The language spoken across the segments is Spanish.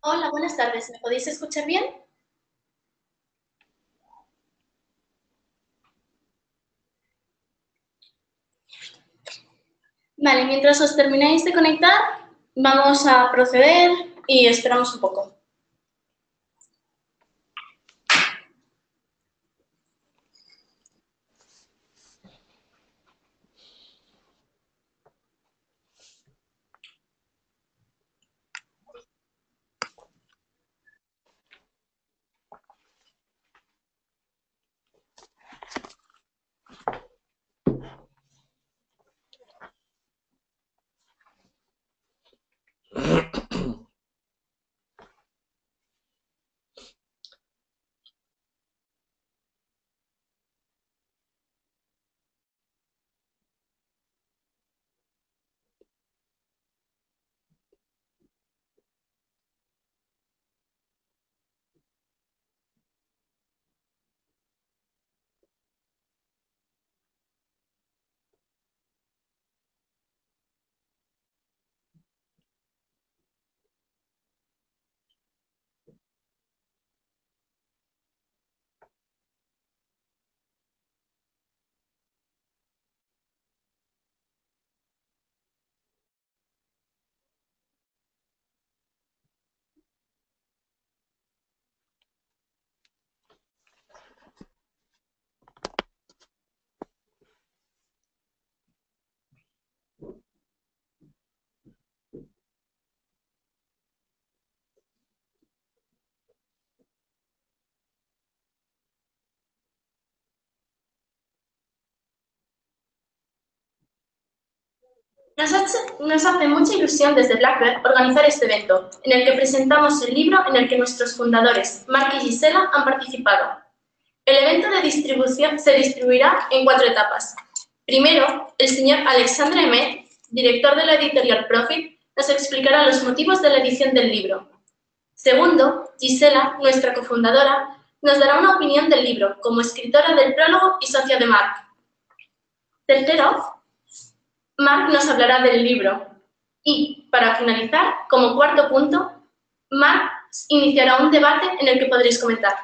Hola, buenas tardes. ¿Me podéis escuchar bien? Vale, mientras os termináis de conectar, vamos a proceder y esperamos un poco. Nos hace mucha ilusión desde Blackbird organizar este evento, en el que presentamos el libro en el que nuestros fundadores, Mark y Gisela, han participado. El evento de distribución se distribuirá en 4 etapas. Primero, el señor Alexandre Emet, director de la editorial Profit, nos explicará los motivos de la edición del libro. Segundo, Gisela, nuestra cofundadora, nos dará una opinión del libro, como escritora del prólogo y socia de Mark. Tercero, Mark nos hablará del libro. Y, para finalizar, como cuarto punto, Mark iniciará un debate en el que podréis comentar.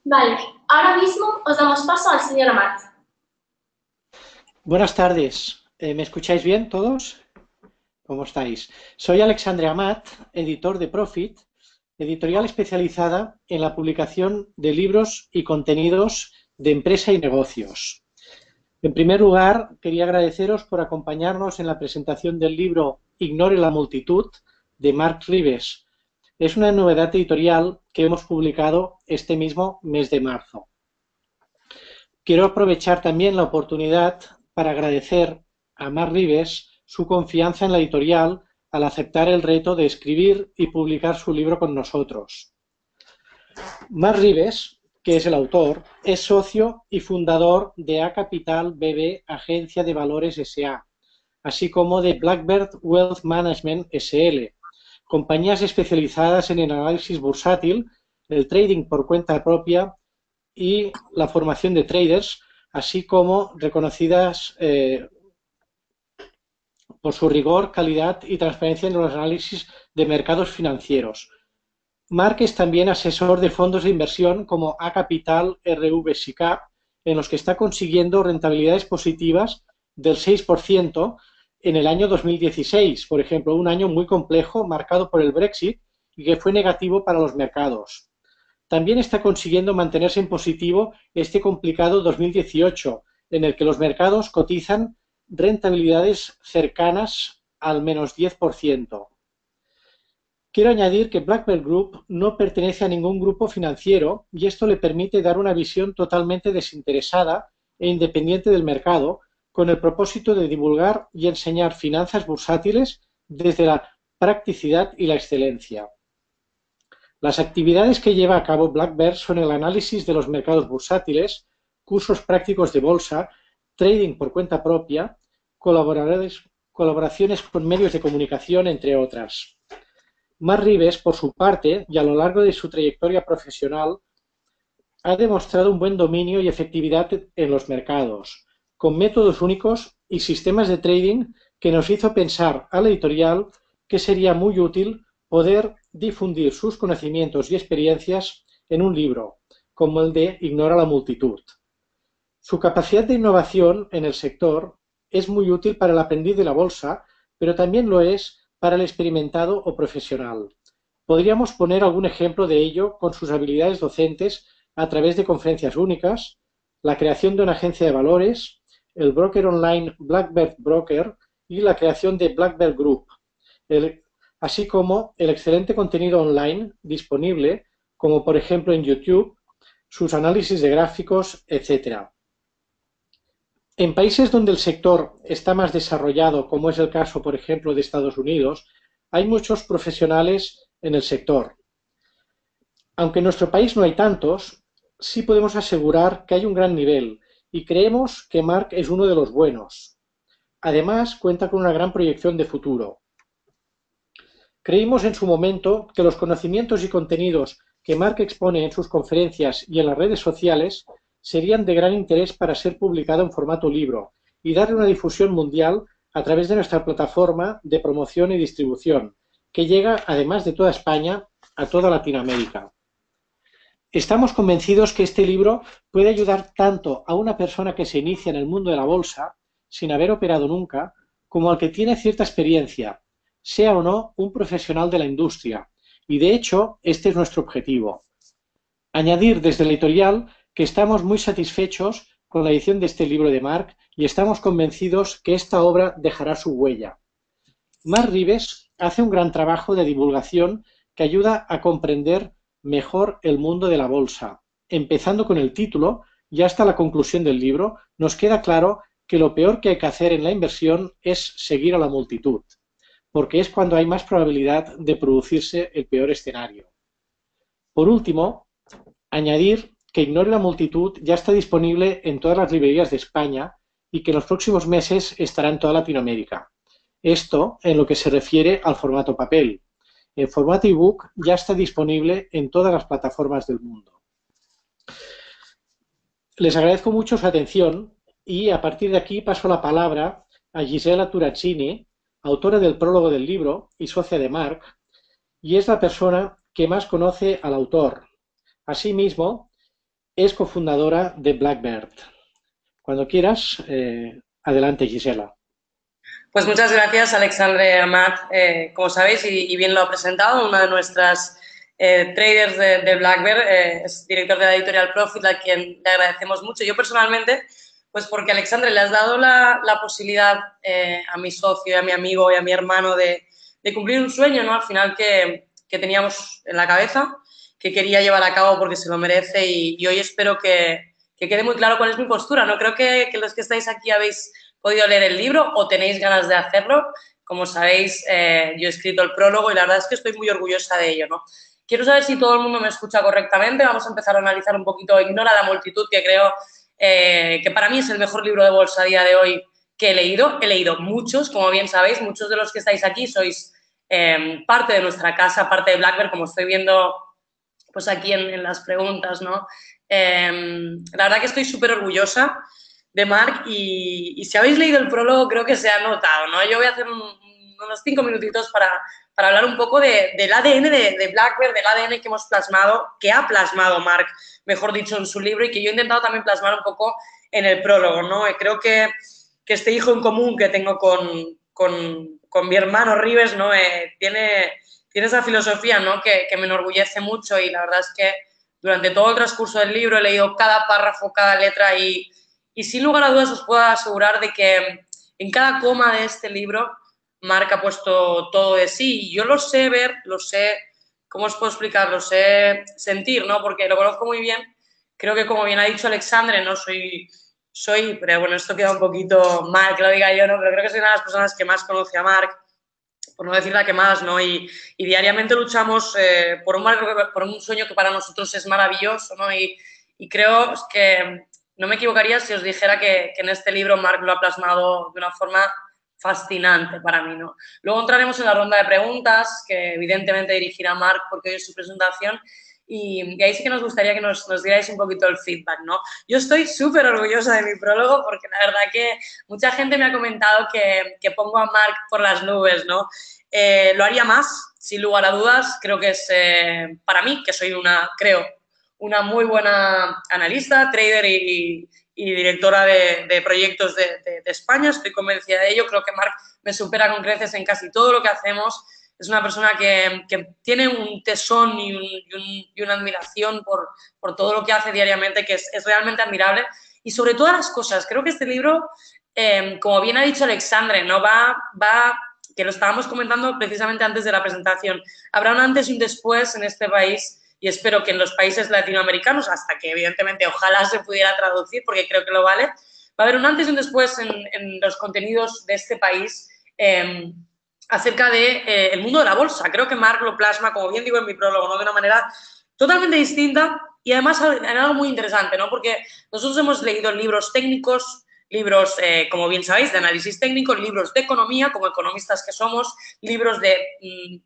Vale, ahora mismo os damos paso al señor Amat. Buenas tardes. ¿Me escucháis bien todos? ¿Cómo estáis? Soy Alexandre Amat, editor de Profit, editorial especializada en la publicación de libros y contenidos de empresa y negocios. En primer lugar, quería agradeceros por acompañarnos en la presentación del libro Ignore la multitud, de Mark Rives. Es una novedad editorial que hemos publicado este mismo mes de marzo. Quiero aprovechar también la oportunidad para agradecer a Mark Rives su confianza en la editorial al aceptar el reto de escribir y publicar su libro con nosotros. Mark Rives, que es el autor, es socio y fundador de A Capital BB, Agencia de Valores S.A., así como de Blackbird Wealth Management S.L., compañías especializadas en el análisis bursátil, el trading por cuenta propia y la formación de traders, así como reconocidas por su rigor, calidad y transparencia en los análisis de mercados financieros. Mark es también asesor de fondos de inversión como A Capital, RV SICAP, en los que está consiguiendo rentabilidades positivas del 6% en el año 2016, por ejemplo, un año muy complejo marcado por el Brexit y que fue negativo para los mercados. También está consiguiendo mantenerse en positivo este complicado 2018, en el que los mercados cotizan rentabilidades cercanas al menos 10%. Quiero añadir que Blackbird Group no pertenece a ningún grupo financiero y esto le permite dar una visión totalmente desinteresada e independiente del mercado, con el propósito de divulgar y enseñar finanzas bursátiles desde la practicidad y la excelencia. Las actividades que lleva a cabo Blackbird son el análisis de los mercados bursátiles, cursos prácticos de bolsa, trading por cuenta propia, colaboraciones con medios de comunicación, entre otras. Mark Rives, por su parte, y a lo largo de su trayectoria profesional, ha demostrado un buen dominio y efectividad en los mercados, con métodos únicos y sistemas de trading que nos hizo pensar a la editorial que sería muy útil poder difundir sus conocimientos y experiencias en un libro, como el de Ignora la multitud. Su capacidad de innovación en el sector es muy útil para el aprendiz de la bolsa, pero también lo es para el experimentado o profesional. Podríamos poner algún ejemplo de ello con sus habilidades docentes a través de conferencias únicas, la creación de una agencia de valores, el broker online Blackbird Broker y la creación de Blackbird Group, así como el excelente contenido online disponible, como por ejemplo en YouTube, sus análisis de gráficos, etc. En países donde el sector está más desarrollado, como es el caso, por ejemplo, de Estados Unidos, hay muchos profesionales en el sector. Aunque en nuestro país no hay tantos, sí podemos asegurar que hay un gran nivel y creemos que Mark es uno de los buenos. Además, cuenta con una gran proyección de futuro. Creímos en su momento que los conocimientos y contenidos que Mark expone en sus conferencias y en las redes sociales serían de gran interés para ser publicado en formato libro y darle una difusión mundial a través de nuestra plataforma de promoción y distribución, que llega, además de toda España, a toda Latinoamérica. Estamos convencidos que este libro puede ayudar tanto a una persona que se inicia en el mundo de la bolsa, sin haber operado nunca, como al que tiene cierta experiencia, sea o no un profesional de la industria. Y de hecho, este es nuestro objetivo. Añadir desde la editorial que estamos muy satisfechos con la edición de este libro de Mark y estamos convencidos que esta obra dejará su huella. Mark Rives hace un gran trabajo de divulgación que ayuda a comprender mejor el mundo de la bolsa. Empezando con el título y hasta la conclusión del libro, nos queda claro que lo peor que hay que hacer en la inversión es seguir a la multitud, porque es cuando hay más probabilidad de producirse el peor escenario. Por último, añadir que Ignore la multitud ya está disponible en todas las librerías de España y que en los próximos meses estará en toda Latinoamérica. Esto en lo que se refiere al formato papel. En formato ebook ya está disponible en todas las plataformas del mundo. Les agradezco mucho su atención y a partir de aquí paso la palabra a Gisela Turazzini, autora del prólogo del libro y socia de Mark, y es la persona que más conoce al autor. Asimismo, es cofundadora de Blackbird. Cuando quieras, adelante, Gisela. Pues muchas gracias, Alexandre Amat. Como sabéis, y bien lo ha presentado, una de nuestras traders de Blackbird, es director de la editorial Profit, a quien le agradecemos mucho. Yo personalmente, pues porque, Alexandre, le has dado la posibilidad a mi socio, a mi amigo y a mi hermano de cumplir un sueño, ¿no? Al final que teníamos en la cabeza, que quería llevar a cabo porque se lo merece y hoy espero que quede muy claro cuál es mi postura. No creo que los que estáis aquí habéis podido leer el libro o tenéis ganas de hacerlo. Como sabéis, yo he escrito el prólogo y la verdad es que estoy muy orgullosa de ello, ¿no? Quiero saber si todo el mundo me escucha correctamente. Vamos a empezar a analizar un poquito Ignora la multitud, que creo que para mí es el mejor libro de bolsa a día de hoy que he leído. He leído muchos, como bien sabéis. Muchos de los que estáis aquí sois parte de nuestra casa, parte de Blackbird, como estoy viendo pues aquí en las preguntas, ¿no? La verdad que estoy súper orgullosa de Mark y si habéis leído el prólogo creo que se ha notado, ¿no? Yo voy a hacer unos 5 minutitos para hablar un poco del ADN de Blackbird, del ADN que hemos plasmado, que ha plasmado Mark, mejor dicho, en su libro y que yo he intentado también plasmar un poco en el prólogo, ¿no? Creo que este hijo en común que tengo con mi hermano Rives, ¿no? Tiene esa filosofía, ¿no? Que me enorgullece mucho y la verdad es que durante todo el transcurso del libro he leído cada párrafo, cada letra y sin lugar a dudas os puedo asegurar de que en cada coma de este libro Mark ha puesto todo de sí y yo lo sé ver, lo sé, ¿cómo os puedo explicar? Lo sé sentir, ¿no? Porque lo conozco muy bien. Creo que, como bien ha dicho Alexandre, no soy, pero bueno, esto queda un poquito mal que lo diga yo, ¿no? Pero creo que soy una de las personas que más conoce a Mark, por no decir la que más, ¿no? Y diariamente luchamos por un sueño que para nosotros es maravilloso, ¿no? Y creo que no me equivocaría si os dijera que en este libro Mark lo ha plasmado de una forma fascinante para mí, ¿no? Luego entraremos en la ronda de preguntas, que evidentemente dirigirá Mark porque hoy es su presentación. y ahí sí que nos gustaría que nos dierais un poquito el feedback, ¿no? Yo estoy súper orgullosa de mi prólogo porque la verdad que mucha gente me ha comentado que pongo a Marc por las nubes, ¿no? Lo haría más, sin lugar a dudas. Creo que es, para mí, que soy una muy buena analista, trader y directora de proyectos de España, estoy convencida de ello. Creo que Marc me supera con creces en casi todo lo que hacemos. Es una persona que tiene un tesón y una admiración por todo lo que hace diariamente, que es realmente admirable. Y sobre todas las cosas, creo que este libro, como bien ha dicho Alexandre, ¿no? Que lo estábamos comentando precisamente antes de la presentación, habrá un antes y un después en este país y espero que en los países latinoamericanos, hasta que evidentemente ojalá se pudiera traducir, porque creo que lo vale, va a haber un antes y un después en los contenidos de este país acerca de el mundo de la bolsa. Creo que Marc lo plasma, como bien digo en mi prólogo, ¿no? De una manera totalmente distinta y además en algo muy interesante, ¿no? Porque nosotros hemos leído libros técnicos, libros, como bien sabéis, de análisis técnico, libros de economía, como economistas que somos, libros de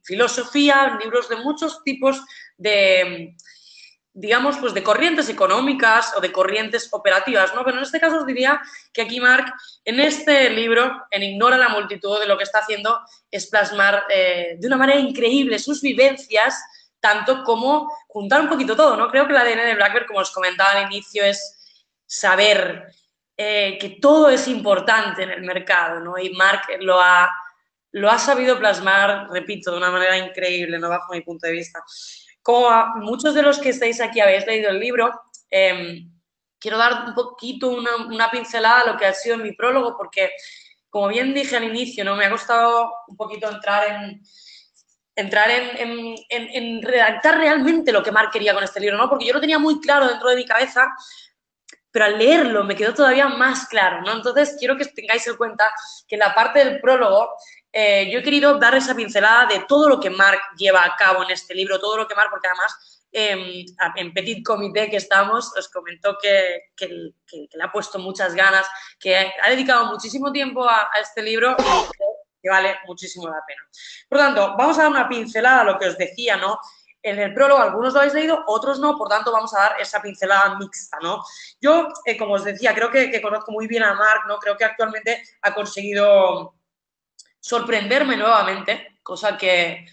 filosofía, libros de muchos tipos de, digamos, pues de corrientes económicas o de corrientes operativas, ¿no? Pero en este caso os diría que aquí Marc, en este libro, en Ignora la multitud, de lo que está haciendo es plasmar de una manera increíble sus vivencias, tanto como juntar un poquito todo, ¿no? Creo que el ADN de BlackBerry, como os comentaba al inicio, es saber que todo es importante en el mercado, ¿no? Y Marc lo ha sabido plasmar, repito, de una manera increíble, ¿no? Bajo mi punto de vista. Como muchos de los que estáis aquí habéis leído el libro, quiero dar un poquito una pincelada a lo que ha sido mi prólogo, porque, como bien dije al inicio, ¿no? Me ha costado un poquito entrar en redactar realmente lo que Marc quería con este libro, ¿no? Porque yo lo tenía muy claro dentro de mi cabeza, pero al leerlo me quedó todavía más claro, ¿no? Entonces, quiero que tengáis en cuenta que en la parte del prólogo yo he querido dar esa pincelada de todo lo que Marc lleva a cabo en este libro, todo lo que Marc, porque además en Petit Comité que estamos, os comentó que le ha puesto muchas ganas, que ha dedicado muchísimo tiempo a este libro y que vale muchísimo la pena. Por lo tanto, vamos a dar una pincelada a lo que os decía, ¿no? En el prólogo algunos lo habéis leído, otros no, por tanto vamos a dar esa pincelada mixta, ¿no? Yo, como os decía, creo que conozco muy bien a Marc, ¿no? Creo que actualmente ha conseguido sorprenderme nuevamente, cosa que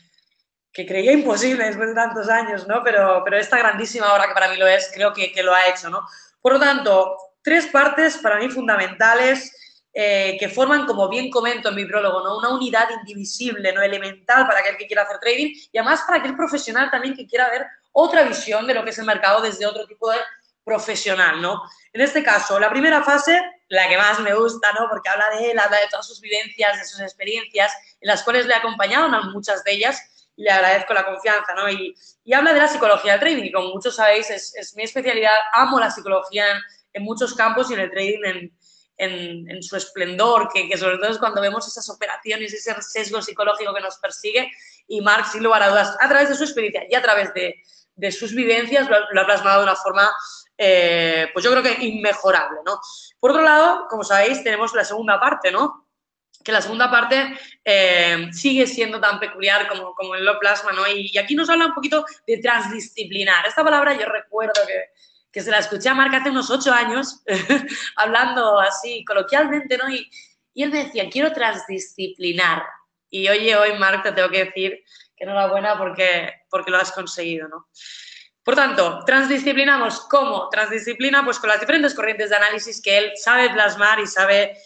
creía imposible después de tantos años, ¿no? Pero esta grandísima obra, que para mí lo es, creo que lo ha hecho, ¿no? Por lo tanto, 3 partes para mí fundamentales que forman, como bien comento en mi prólogo, ¿no? Una unidad indivisible, ¿no? Elemental para aquel que quiera hacer trading y además para aquel profesional también que quiera ver otra visión de lo que es el mercado desde otro tipo de profesional, ¿no? En este caso, la primera fase, la que más me gusta, ¿no? Porque habla de él, habla de todas sus vivencias, de sus experiencias, en las cuales le he acompañado, ¿no? Muchas de ellas, y le agradezco la confianza, ¿no? Y habla de la psicología del trading, y como muchos sabéis, es mi especialidad, amo la psicología en muchos campos y en el trading en su esplendor, que sobre todo es cuando vemos esas operaciones, ese sesgo psicológico que nos persigue, y Marc, sin lugar a dudas, a través de su experiencia y a través de sus vivencias, lo ha plasmado de una forma, pues yo creo que inmejorable, ¿no? Por otro lado, como sabéis, tenemos la segunda parte, ¿no? Que la segunda parte sigue siendo tan peculiar como él lo plasma, ¿no? Y aquí nos habla un poquito de transdisciplinar. Esta palabra yo recuerdo que se la escuché a Marc hace unos 8 años, hablando así coloquialmente, ¿no? Y él me decía, quiero transdisciplinar. Y oye, hoy, Marc, te tengo que decir que enhorabuena porque lo has conseguido, ¿no? Por tanto, transdisciplinamos. ¿Cómo? Transdisciplina, pues con las diferentes corrientes de análisis que él sabe plasmar y sabe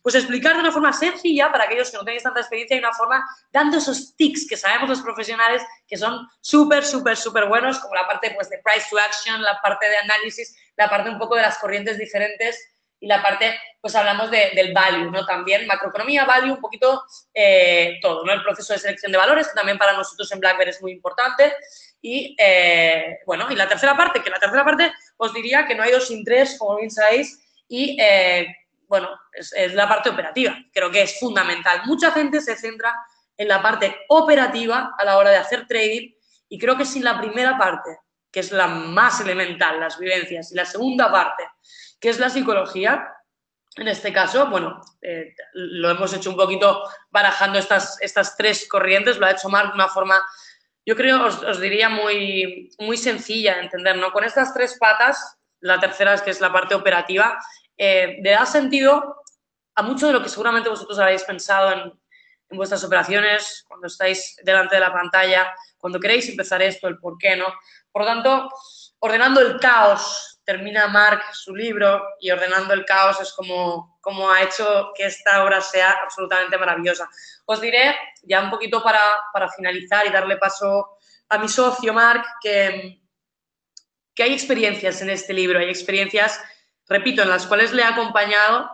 pues explicar de una forma sencilla para aquellos que no tenéis tanta experiencia y una forma dando esos tics que sabemos los profesionales que son súper, súper, súper buenos, como la parte pues de price to action, la parte de análisis, la parte un poco de las corrientes diferentes y la parte, pues hablamos del value, ¿no? También macroeconomía, value, un poquito todo, ¿no? El proceso de selección de valores, que también para nosotros en BlackBerry es muy importante. Y, bueno, y la tercera parte, os diría que no hay 2 sin 3, como bien sabéis, y, bueno, es la parte operativa. Creo que es fundamental. Mucha gente se centra en la parte operativa a la hora de hacer trading y creo que sin la primera parte, que es la más elemental, las vivencias, y la segunda parte, que es la psicología, en este caso, bueno, lo hemos hecho un poquito barajando estas 3 corrientes, lo ha hecho Marc de una forma, yo creo, os diría muy, muy sencilla de entender, ¿no? Con estas tres patas, la tercera es que es la parte operativa, le da sentido a mucho de lo que seguramente vosotros habéis pensado en vuestras operaciones, cuando estáis delante de la pantalla, cuando queréis empezar esto, el por qué, ¿no? Por lo tanto, ordenando el caos, termina Marc su libro, y ordenando el caos es como ha hecho que esta obra sea absolutamente maravillosa. Os diré, ya un poquito para finalizar y darle paso a mi socio Marc, que hay experiencias en este libro, hay experiencias, repito, en las cuales le he acompañado,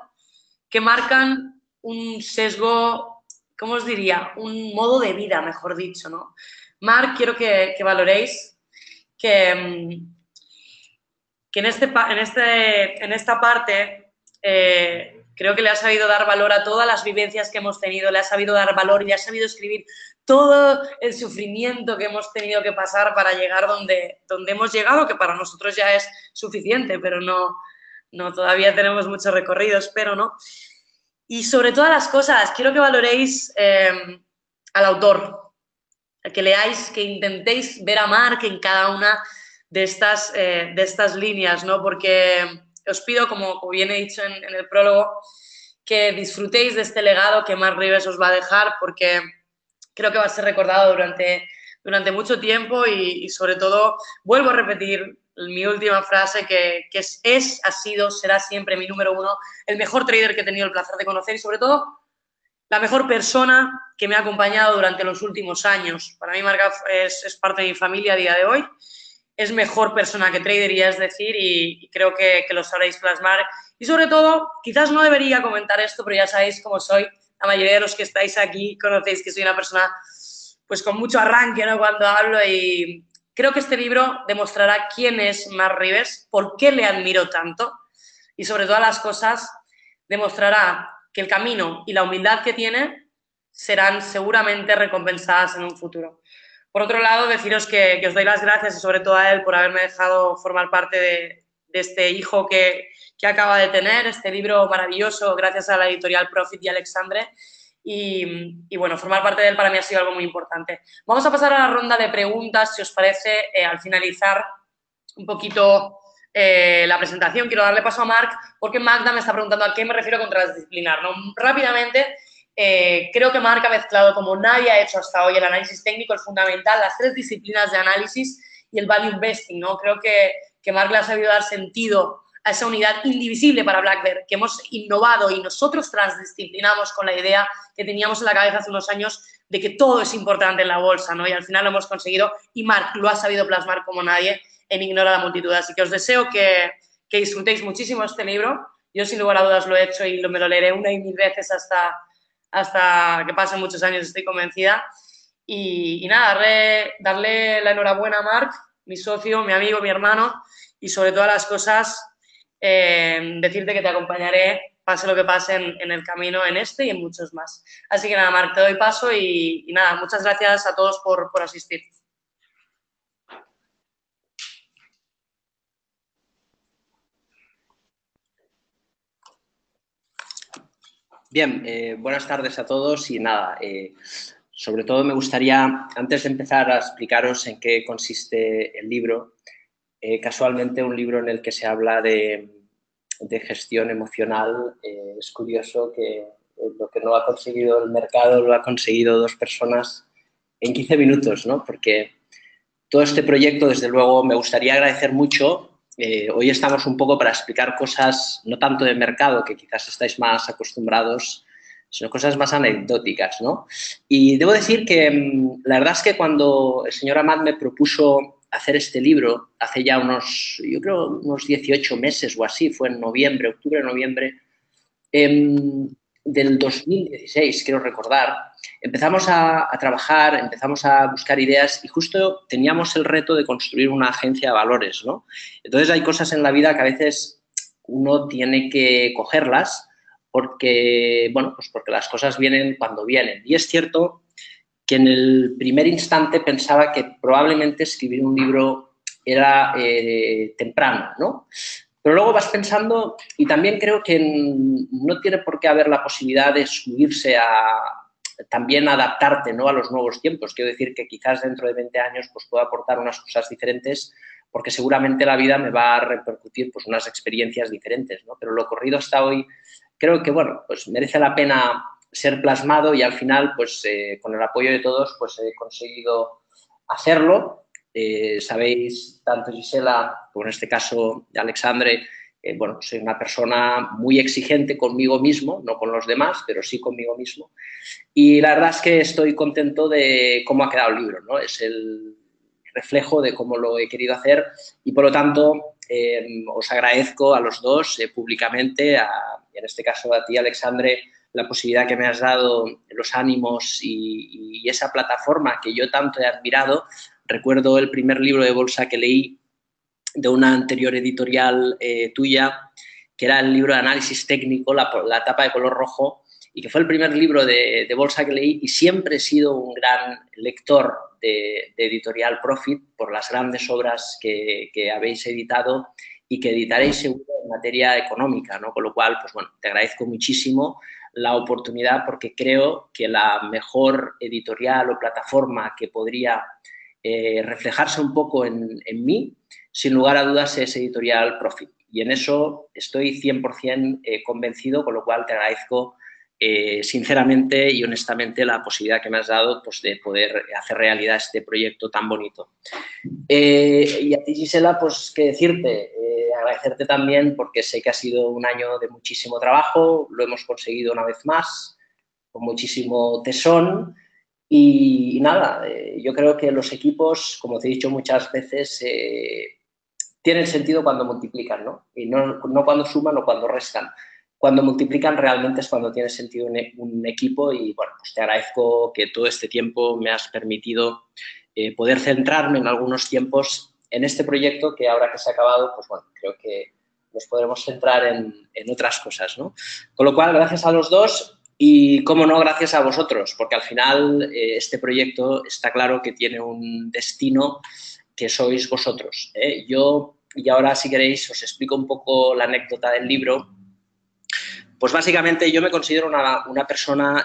que marcan un sesgo, ¿cómo os diría? Un modo de vida, mejor dicho, ¿no? Marc, quiero que valoréis que en esta parte creo que le ha sabido dar valor a todas las vivencias que hemos tenido, le ha sabido dar valor y le ha sabido escribir todo el sufrimiento que hemos tenido que pasar para llegar donde hemos llegado, que para nosotros ya es suficiente, pero no todavía tenemos mucho recorrido, espero, ¿no? Y sobre todas las cosas, quiero que valoréis al autor, que leáis, que intentéis ver a Marc en cada una de estas líneas, ¿no? Porque os pido, como bien he dicho en el prólogo, que disfrutéis de este legado que Marc Ribes os va a dejar, porque creo que va a ser recordado durante mucho tiempo y sobre todo, vuelvo a repetir mi última frase, que ha sido, será siempre mi número uno, el mejor trader que he tenido el placer de conocer y sobre todo la mejor persona que me ha acompañado durante los últimos años. Para mí Marc es parte de mi familia a día de hoy, es mejor persona que trader, ya es decir, y creo que lo sabréis plasmar. Y sobre todo, quizás no debería comentar esto, pero ya sabéis cómo soy. La mayoría de los que estáis aquí conocéis que soy una persona pues con mucho arranque, ¿no?, cuando hablo, y creo que este libro demostrará quién es Marc Ribes, por qué le admiro tanto y sobre todas las cosas demostrará que el camino y la humildad que tiene serán seguramente recompensadas en un futuro. Por otro lado, deciros que os doy las gracias y sobre todo a él por haberme dejado formar parte de este hijo que acaba de tener, este libro maravilloso, gracias a la editorial Profit y Alexandre. Y bueno, formar parte de él para mí ha sido algo muy importante. Vamos a pasar a la ronda de preguntas, si os parece, al finalizar un poquito la presentación. Quiero darle paso a Marc, porque Magda me está preguntando a qué me refiero con transdisciplinar, ¿no? Rápidamente, creo que Marc ha mezclado como nadie ha hecho hasta hoy el análisis técnico, el fundamental, las tres disciplinas de análisis y el value investing, ¿no? Creo que Marc le ha sabido dar sentido a esa unidad indivisible para Black Bear, que hemos innovado y nosotros transdisciplinamos con la idea que teníamos en la cabeza hace unos años de que todo es importante en la bolsa, ¿no? Y al final lo hemos conseguido y Marc lo ha sabido plasmar como nadie en Ignora la multitud. Así que os deseo que disfrutéis muchísimo este libro. Yo sin lugar a dudas lo he hecho y me lo leeré una y mil veces hasta que pasen muchos años, estoy convencida. Y nada, darle la enhorabuena a Marc, mi socio, mi amigo, mi hermano, y sobre todas las cosas, decirte que te acompañaré, pase lo que pase en el camino, en este y en muchos más. Así que nada, Marc, te doy paso y nada, muchas gracias a todos por asistir. Bien, buenas tardes a todos y nada, sobre todo me gustaría, antes de empezar a explicaros en qué consiste el libro, casualmente un libro en el que se habla de gestión emocional. Es curioso que lo que no ha conseguido el mercado lo ha conseguido dos personas en 15 minutos, ¿no? Porque todo este proyecto, desde luego, me gustaría agradecer mucho. Hoy estamos un poco para explicar cosas no tanto de mercado, que quizás estáis más acostumbrados, sino cosas más anecdóticas, ¿no? Y debo decir que la verdad es que cuando el señor Amat me propuso hacer este libro, hace ya unos 18 meses o así, fue en noviembre, octubre-noviembre del 2016, quiero recordar, empezamos a trabajar, empezamos a buscar ideas y justo teníamos el reto de construir una agencia de valores, ¿no? Entonces hay cosas en la vida que a veces uno tiene que cogerlas porque, bueno, pues porque las cosas vienen cuando vienen. Y es cierto que en el primer instante pensaba que probablemente escribir un libro era temprano, ¿no? Pero luego vas pensando, y también creo que no tiene por qué haber la posibilidad de subirse también adaptarte, ¿no?, a los nuevos tiempos. Quiero decir que quizás dentro de 20 años pues, puedo aportar unas cosas diferentes porque seguramente la vida me va a repercutir pues, unas experiencias diferentes, ¿no? Pero lo ocurrido hasta hoy creo que, bueno, pues merece la pena ser plasmado y al final, pues con el apoyo de todos, pues he conseguido hacerlo. Sabéis, tanto Gisela como en este caso Alexandre, bueno, soy una persona muy exigente conmigo mismo, no con los demás, pero sí conmigo mismo. Y la verdad es que estoy contento de cómo ha quedado el libro, ¿no? Es el reflejo de cómo lo he querido hacer y, por lo tanto, os agradezco a los dos públicamente, en este caso a ti, Alexandre, la posibilidad que me has dado, los ánimos y esa plataforma que yo tanto he admirado. Recuerdo el primer libro de bolsa que leí de una anterior editorial tuya, que era el libro de análisis técnico, la tapa de color rojo, y que fue el primer libro de bolsa que leí, y siempre he sido un gran lector de editorial Profit por las grandes obras que habéis editado y que editaréis seguro en materia económica, ¿no? Con lo cual, pues bueno, te agradezco muchísimo la oportunidad porque creo que la mejor editorial o plataforma que podría reflejarse un poco en mí, sin lugar a dudas, es editorial Profit. Y en eso estoy 100% convencido, con lo cual te agradezco sinceramente y honestamente la posibilidad que me has dado pues, de poder hacer realidad este proyecto tan bonito. Y a ti, Gisela, pues qué decirte, agradecerte también porque sé que ha sido un año de muchísimo trabajo, lo hemos conseguido una vez más, con muchísimo tesón y nada, yo creo que los equipos, como te he dicho muchas veces, tienen sentido cuando multiplican, ¿no? Y no cuando suman o cuando restan. Cuando multiplican realmente es cuando tiene sentido un equipo y, bueno, pues te agradezco que todo este tiempo me has permitido poder centrarme en algunos tiempos en este proyecto que ahora que se ha acabado, pues bueno, creo que nos podremos centrar en otras cosas, ¿no? Con lo cual, gracias a los dos y, cómo no, gracias a vosotros, porque al final este proyecto está claro que tiene un destino que sois vosotros, ¿eh? Yo, y ahora si queréis os explico un poco la anécdota del libro. Pues básicamente yo me considero una persona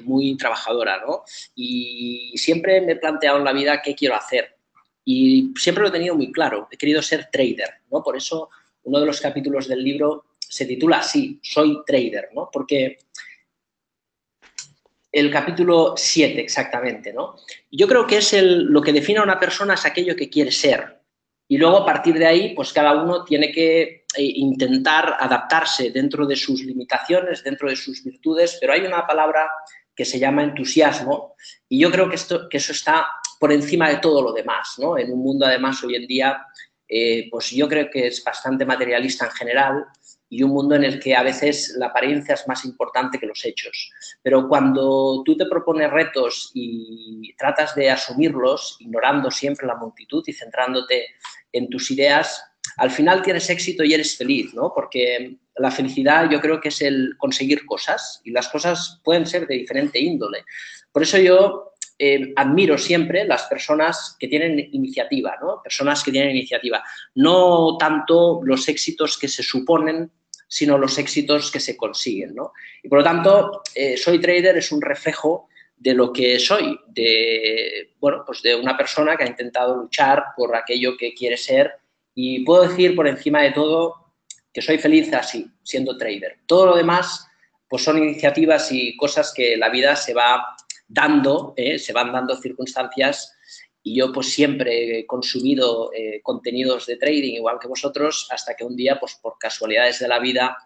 muy trabajadora, ¿no? Y siempre me he planteado en la vida qué quiero hacer. Y siempre lo he tenido muy claro, he querido ser trader, ¿no? Por eso uno de los capítulos del libro se titula así, Soy trader, ¿no? Porque el capítulo 7 exactamente, ¿no? Yo creo que es lo que define a una persona es aquello que quiere ser. Y luego, a partir de ahí, pues cada uno tiene que intentar adaptarse dentro de sus limitaciones, dentro de sus virtudes, pero hay una palabra que se llama entusiasmo y yo creo que eso está por encima de todo lo demás, ¿no? En un mundo, además, hoy en día, pues yo creo que es bastante materialista en general y un mundo en el que a veces la apariencia es más importante que los hechos. Pero cuando tú te propones retos y tratas de asumirlos, ignorando siempre la multitud y centrándote en tus ideas, al final tienes éxito y eres feliz, ¿no? Porque la felicidad yo creo que es el conseguir cosas y las cosas pueden ser de diferente índole. Por eso yo admiro siempre las personas que tienen iniciativa, ¿no? Personas que tienen iniciativa. No tanto los éxitos que se suponen, sino los éxitos que se consiguen, ¿no? Y por lo tanto, Soy trader es un reflejo de lo que soy, bueno, pues de una persona que ha intentado luchar por aquello que quiere ser y puedo decir por encima de todo que soy feliz así, siendo trader. Todo lo demás pues son iniciativas y cosas que la vida se va dando, se van dando circunstancias y yo pues siempre he consumido contenidos de trading igual que vosotros hasta que un día pues por casualidades de la vida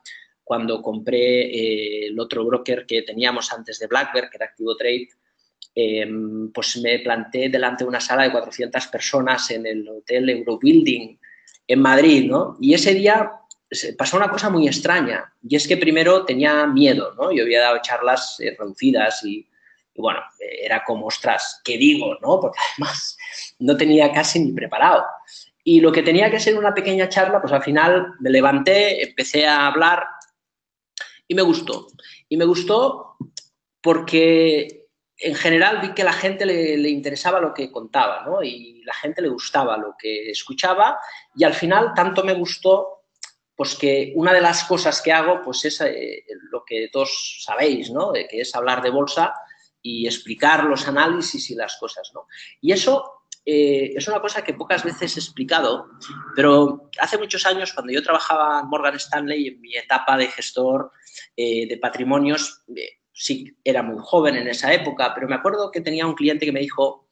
cuando compré el otro broker que teníamos antes de BlackBerry, que era Activo Trade, pues me planté delante de una sala de 400 personas en el Hotel Eurobuilding en Madrid, ¿no? Y ese día pasó una cosa muy extraña y es que primero tenía miedo, ¿no? Yo había dado charlas reducidas y bueno, era como, ostras, ¿qué digo, no? Porque además no tenía casi ni preparado. Y lo que tenía que ser una pequeña charla, pues al final me levanté, empecé a hablar y me gustó. Y me gustó porque en general vi que a la gente le interesaba lo que contaba, ¿no? Y la gente le gustaba lo que escuchaba y al final tanto me gustó pues que una de las cosas que hago pues es lo que todos sabéis, ¿no? Que es hablar de bolsa y explicar los análisis y las cosas, ¿no? Y eso es una cosa que pocas veces he explicado, pero hace muchos años, cuando yo trabajaba en Morgan Stanley, en mi etapa de gestor de patrimonios, sí, era muy joven en esa época, pero me acuerdo que tenía un cliente que me dijo,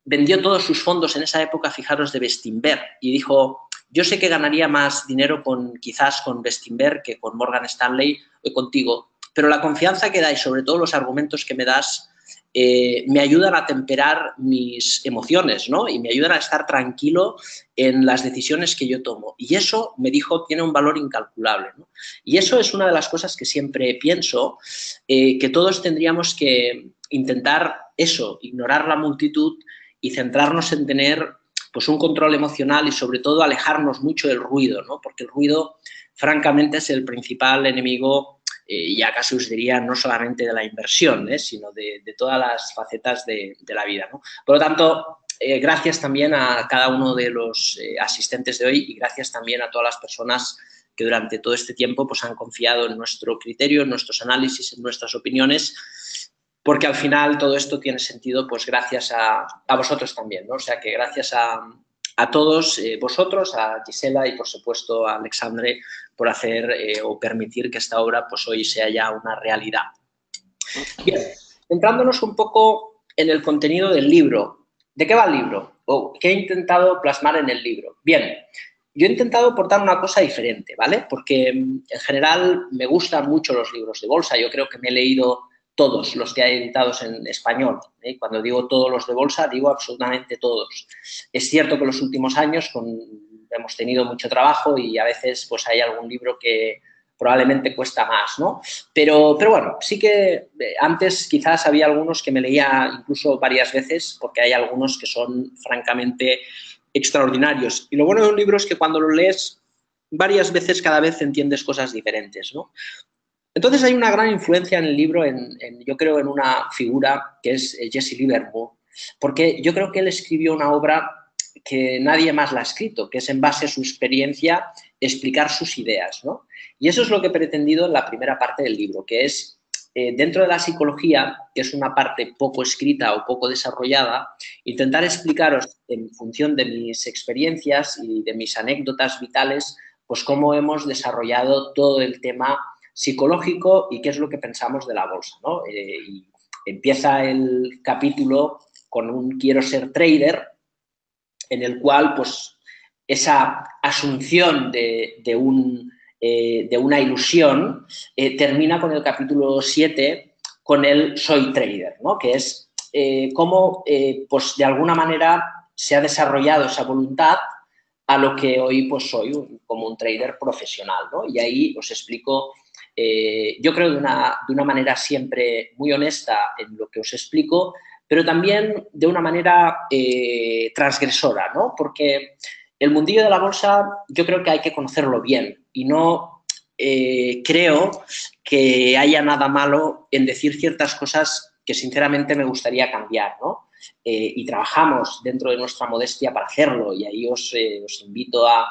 vendió todos sus fondos en esa época, fijaros, de Bestinver, y dijo, yo sé que ganaría más dinero quizás con Bestinver que con Morgan Stanley o contigo, pero la confianza que da y sobre todo los argumentos que me das me ayudan a temperar mis emociones, ¿no? Y me ayudan a estar tranquilo en las decisiones que yo tomo. Y eso, me dijo, tiene un valor incalculable, ¿no? Y eso es una de las cosas que siempre pienso, que todos tendríamos que intentar eso, ignorar la multitud y centrarnos en tener pues un control emocional y sobre todo alejarnos mucho del ruido, ¿no? Porque el ruido, francamente, es el principal enemigo, ya casi os diría, no solamente de la inversión, sino de todas las facetas de la vida, ¿no? Por lo tanto, gracias también a cada uno de los asistentes de hoy y gracias también a todas las personas que durante todo este tiempo pues, han confiado en nuestro criterio, en nuestros análisis, en nuestras opiniones, porque al final todo esto tiene sentido pues gracias a vosotros también, ¿no? O sea que gracias a todos vosotros, a Gisela y por supuesto a Alexandre por hacer o permitir que esta obra pues hoy sea ya una realidad. Bien, centrándonos un poco en el contenido del libro. ¿De qué va el libro? ¿O qué he intentado plasmar en el libro? Bien, yo he intentado aportar una cosa diferente, ¿vale? Porque en general me gustan mucho los libros de bolsa. Yo creo que me he leído todos los que hay editados en español. Cuando digo todos los de bolsa, digo absolutamente todos. Es cierto que en los últimos años hemos tenido mucho trabajo y a veces pues, hay algún libro que probablemente cuesta más, ¿no? Pero bueno, sí que antes quizás había algunos que me leía incluso varias veces porque hay algunos que son francamente extraordinarios. Y lo bueno de un libro es que cuando lo lees varias veces cada vez entiendes cosas diferentes, ¿no? Entonces hay una gran influencia en el libro, yo creo, en una figura que es Jesse Livermore, porque yo creo que él escribió una obra que nadie más la ha escrito, que es en base a su experiencia explicar sus ideas, ¿no? Y eso es lo que he pretendido en la primera parte del libro, que es dentro de la psicología, que es una parte poco escrita o poco desarrollada, intentar explicaros en función de mis experiencias y de mis anécdotas vitales, pues cómo hemos desarrollado todo el tema psicológico y qué es lo que pensamos de la bolsa, ¿no? Y empieza el capítulo con un quiero ser trader, en el cual pues esa asunción de una ilusión termina con el capítulo 7 con el soy trader, ¿no? Que es cómo pues de alguna manera se ha desarrollado esa voluntad a lo que hoy pues soy como un trader profesional, ¿no? Y ahí os explico, yo creo de una manera siempre muy honesta en lo que os explico, pero también de una manera transgresora, ¿no? Porque el mundillo de la bolsa yo creo que hay que conocerlo bien y no creo que haya nada malo en decir ciertas cosas que sinceramente me gustaría cambiar, ¿no? Y trabajamos dentro de nuestra modestia para hacerlo y ahí os invito a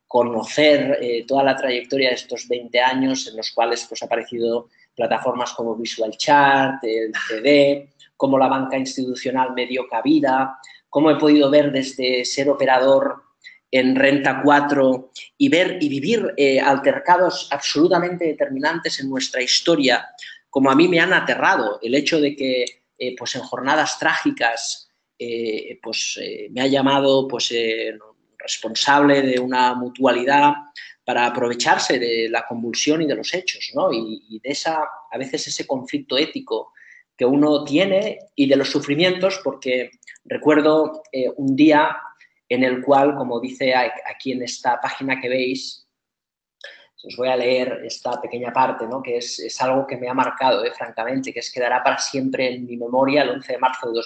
conocer toda la trayectoria de estos 20 años en los cuales pues, ha aparecido plataformas como Visual Chart, el CD, cómo la banca institucional me dio cabida, cómo he podido ver desde ser operador en Renta 4 y ver y vivir altercados absolutamente determinantes en nuestra historia, como a mí me han aterrado. El hecho de que pues en jornadas trágicas me ha llamado pues, responsable de una mutualidad para aprovecharse de la convulsión y de los hechos, ¿no? Y de a veces ese conflicto ético que uno tiene y de los sufrimientos, porque recuerdo un día en el cual, como dice aquí en esta página que veis, os voy a leer esta pequeña parte, ¿no? Que es algo que me ha marcado, francamente, que quedará para siempre en mi memoria, el 11 de marzo de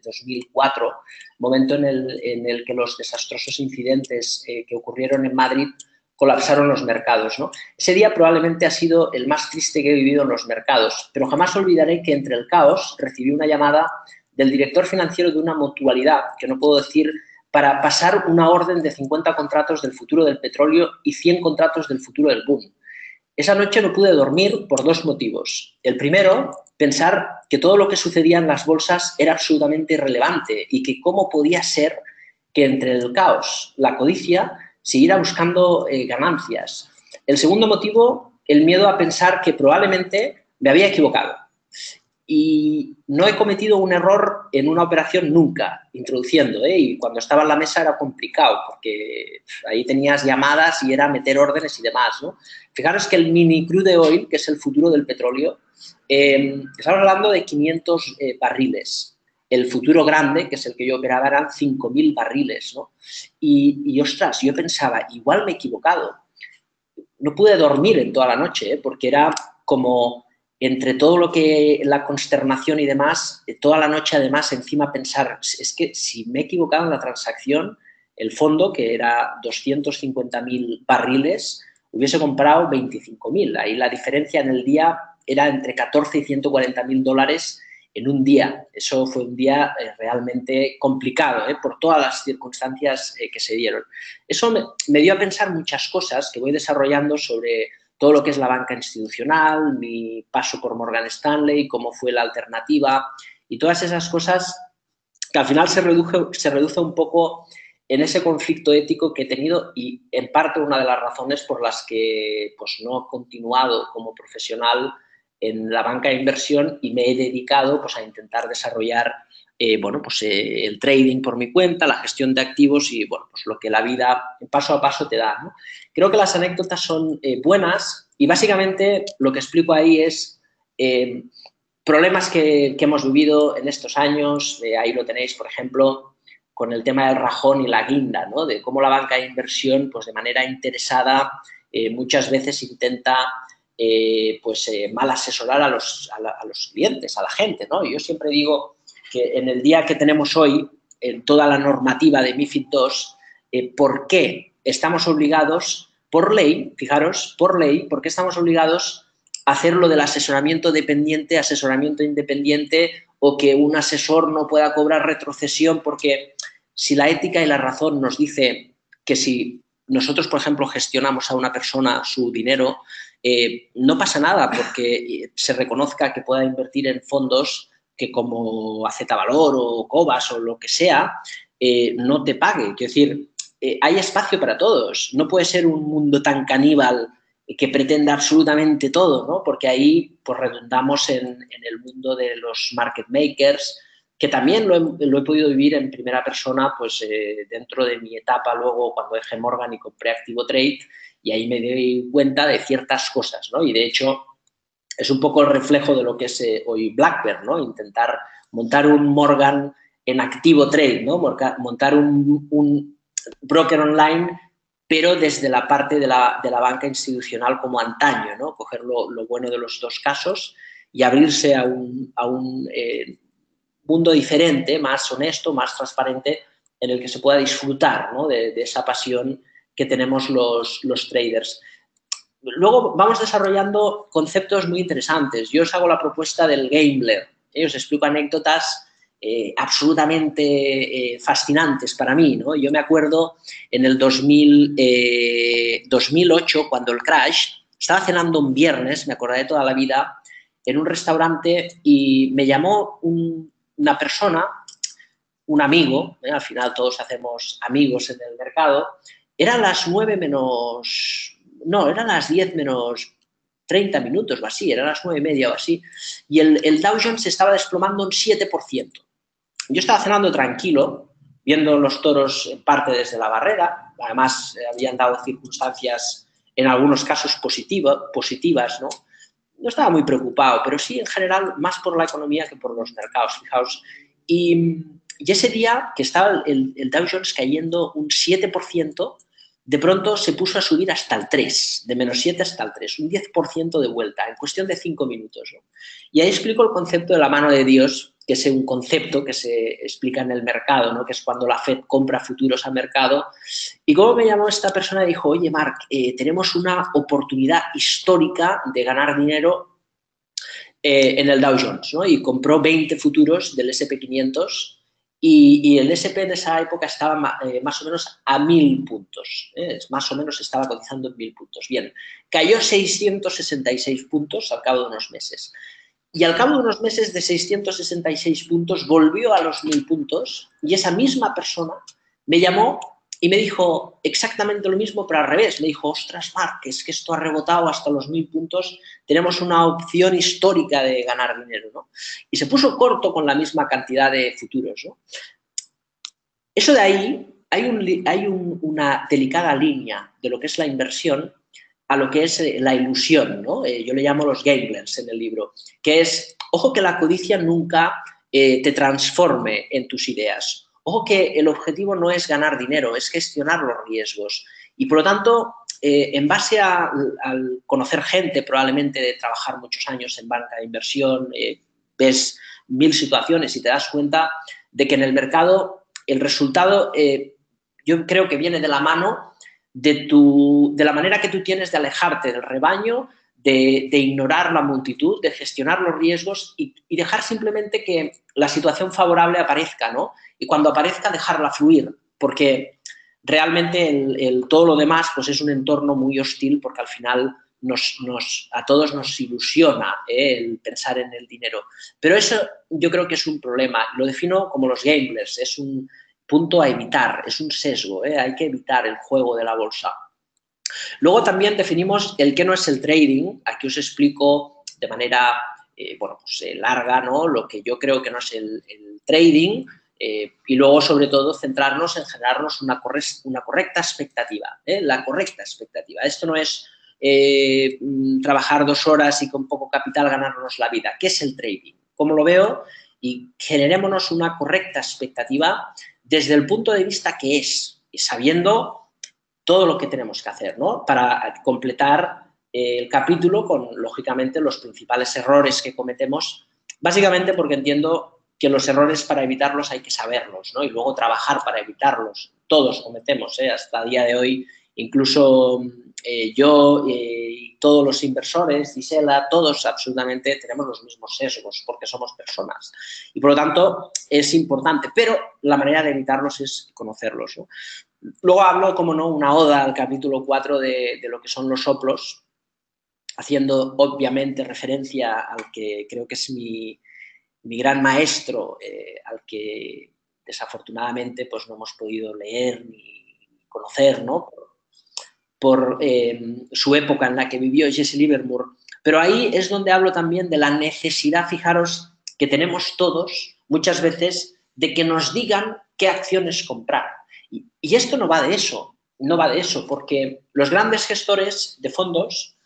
2004, momento en el que los desastrosos incidentes que ocurrieron en Madrid colapsaron los mercados, ¿no? Ese día probablemente ha sido el más triste que he vivido en los mercados, pero jamás olvidaré que entre el caos recibí una llamada del director financiero de una mutualidad, que no puedo decir, para pasar una orden de 50 contratos del futuro del petróleo y 100 contratos del futuro del boom. Esa noche no pude dormir por dos motivos. El primero, pensar que todo lo que sucedía en las bolsas era absolutamente irrelevante y que cómo podía ser que entre el caos, la codicia, siguiera buscando ganancias. El segundo motivo, el miedo a pensar que probablemente me había equivocado. Y no he cometido un error en una operación nunca, introduciendo, y cuando estaba en la mesa era complicado, porque ahí tenías llamadas y era meter órdenes y demás, ¿no? Fijaros que el mini crude oil, que es el futuro del petróleo, estamos hablando de 500 barriles. El futuro grande, que es el que yo operaba, eran 5.000 barriles, ¿no? Y ostras, yo pensaba, igual me he equivocado. No pude dormir en toda la noche, porque era como entre todo lo que la consternación y demás, toda la noche además encima pensar, es que si me he equivocado en la transacción, el fondo, que era 250.000 barriles, hubiese comprado 25.000. Ahí la diferencia en el día era entre 14 y 140.000 dólares en un día. Eso fue un día realmente complicado, por todas las circunstancias que se dieron. Eso me dio a pensar muchas cosas que voy desarrollando sobre todo lo que es la banca institucional, mi paso por Morgan Stanley, cómo fue la alternativa y todas esas cosas que al final se reduce un poco en ese conflicto ético que he tenido y en parte una de las razones por las que pues, no he continuado como profesional en la banca de inversión y me he dedicado pues, a intentar desarrollar el trading por mi cuenta, la gestión de activos y bueno, pues lo que la vida paso a paso te da, ¿no? Creo que las anécdotas son buenas y básicamente lo que explico ahí es problemas que hemos vivido en estos años. Ahí lo tenéis, por ejemplo, con el tema del rajón y la guinda, ¿no? De cómo la banca de inversión, pues de manera interesada, muchas veces intenta mal asesorar a los clientes, a la gente, ¿no? Yo siempre digo que en el día que tenemos hoy, en toda la normativa de MiFID II, ¿por qué estamos obligados, por ley, fijaros, por ley, por qué estamos obligados a hacer lo del asesoramiento dependiente, asesoramiento independiente o que un asesor no pueda cobrar retrocesión? Porque si la ética y la razón nos dice que si nosotros, por ejemplo, gestionamos a una persona su dinero, no pasa nada porque se reconozca que pueda invertir en fondos que como Acetavalor o Cobas o lo que sea, no te pague. Quiero decir, hay espacio para todos. No puede ser un mundo tan caníbal que pretenda absolutamente todo, ¿no? Porque ahí pues, redundamos en el mundo de los market makers, que también lo he podido vivir en primera persona pues, dentro de mi etapa luego cuando dejé Morgan y compré Activo Trade, y ahí me di cuenta de ciertas cosas, ¿no? Y de hecho es un poco el reflejo de lo que es hoy Black Bear, ¿no? Intentar montar un Morgan en Activo Trade, ¿no? Montar un broker online, pero desde la parte de la banca institucional como antaño, ¿no? Coger lo bueno de los dos casos y abrirse a un mundo diferente, más honesto, más transparente, en el que se pueda disfrutar, ¿no? de esa pasión que tenemos los traders. Luego vamos desarrollando conceptos muy interesantes. Yo os hago la propuesta del Gambler. Os explico anécdotas absolutamente fascinantes para mí, ¿no? Yo me acuerdo en el 2008, cuando el crash, estaba cenando un viernes, me acordaré toda la vida, en un restaurante y me llamó una persona, un amigo, al final todos hacemos amigos en el mercado. Eran las 9 menos... No, eran las 10 menos 30 minutos o así, eran las 9:30 o así, y el Dow Jones se estaba desplomando un 7%. Yo estaba cenando tranquilo, viendo los toros en parte desde la barrera, además habían dado circunstancias en algunos casos positivas, ¿no? No estaba muy preocupado, pero sí en general más por la economía que por los mercados, fijaos. Y ese día que estaba el Dow Jones cayendo un 7%, de pronto se puso a subir hasta el 3, de menos 7 hasta el 3, un 10% de vuelta en cuestión de 5 minutos, ¿no? Y ahí explico el concepto de la mano de Dios, que es un concepto que se explica en el mercado, ¿no? Que es cuando la Fed compra futuros al mercado. Y cómo me llamó esta persona y dijo, oye, Marc, tenemos una oportunidad histórica de ganar dinero en el Dow Jones, ¿no? Y compró 20 futuros del S&P 500 y el S&P en esa época estaba más o menos a 1.000 puntos. Más o menos estaba cotizando en 1.000 puntos. Bien, cayó 666 puntos al cabo de unos meses. y al cabo de unos meses de 666 puntos volvió a los 1000 puntos y esa misma persona me llamó y me dijo exactamente lo mismo, pero al revés. Me dijo, ostras, Marc, es que esto ha rebotado hasta los 1000 puntos, tenemos una opción histórica de ganar dinero, ¿no? Y se puso corto con la misma cantidad de futuros, ¿no? Eso de ahí, hay una delicada línea de lo que es la inversión a lo que es la ilusión, ¿no? Yo le llamo los gamblers en el libro, que es, ojo que la codicia nunca te transforme en tus ideas. Ojo que el objetivo no es ganar dinero, es gestionar los riesgos. Y por lo tanto, en base al conocer gente, probablemente de trabajar muchos años en banca de inversión, ves 1000 situaciones y te das cuenta de que en el mercado el resultado yo creo que viene de la mano de la manera que tú tienes de alejarte del rebaño, de ignorar la multitud, de gestionar los riesgos y dejar simplemente que la situación favorable aparezca, ¿no? Y cuando aparezca, dejarla fluir, porque realmente todo lo demás pues es un entorno muy hostil, porque al final a todos nos ilusiona el pensar en el dinero. Pero eso yo creo que es un problema. Lo defino como los gamblers, es un punto a evitar, es un sesgo, hay que evitar el juego de la bolsa. Luego también definimos el qué no es el trading. Aquí os explico de manera larga, ¿no?, lo que yo creo que no es el trading y luego, sobre todo, centrarnos en generarnos una correcta expectativa, la correcta expectativa. Esto no es trabajar 2 horas y con poco capital ganarnos la vida. ¿Qué es el trading? ¿Cómo lo veo? Y generémonos una correcta expectativa desde el punto de vista que es, y sabiendo todo lo que tenemos que hacer, ¿no?, para completar el capítulo con, lógicamente, los principales errores que cometemos, básicamente porque entiendo que los errores, para evitarlos hay que saberlos, ¿no?, y luego trabajar para evitarlos. Todos cometemos, hasta el día de hoy, incluso yo y todos los inversores, Gisela, todos absolutamente tenemos los mismos sesgos porque somos personas. Y por lo tanto es importante, pero la manera de evitarlos es conocerlos, ¿no? Luego hablo, como no, una oda al capítulo 4 de lo que son los soplos, haciendo obviamente referencia al que creo que es mi gran maestro, al que desafortunadamente pues no hemos podido leer ni conocer, ¿no?, por su época en la que vivió, Jesse Livermore. Pero ahí es donde hablo también de la necesidad, fijaros, que tenemos todos muchas veces de que nos digan qué acciones comprar. Y esto no va de eso, porque los grandes gestores de fondos,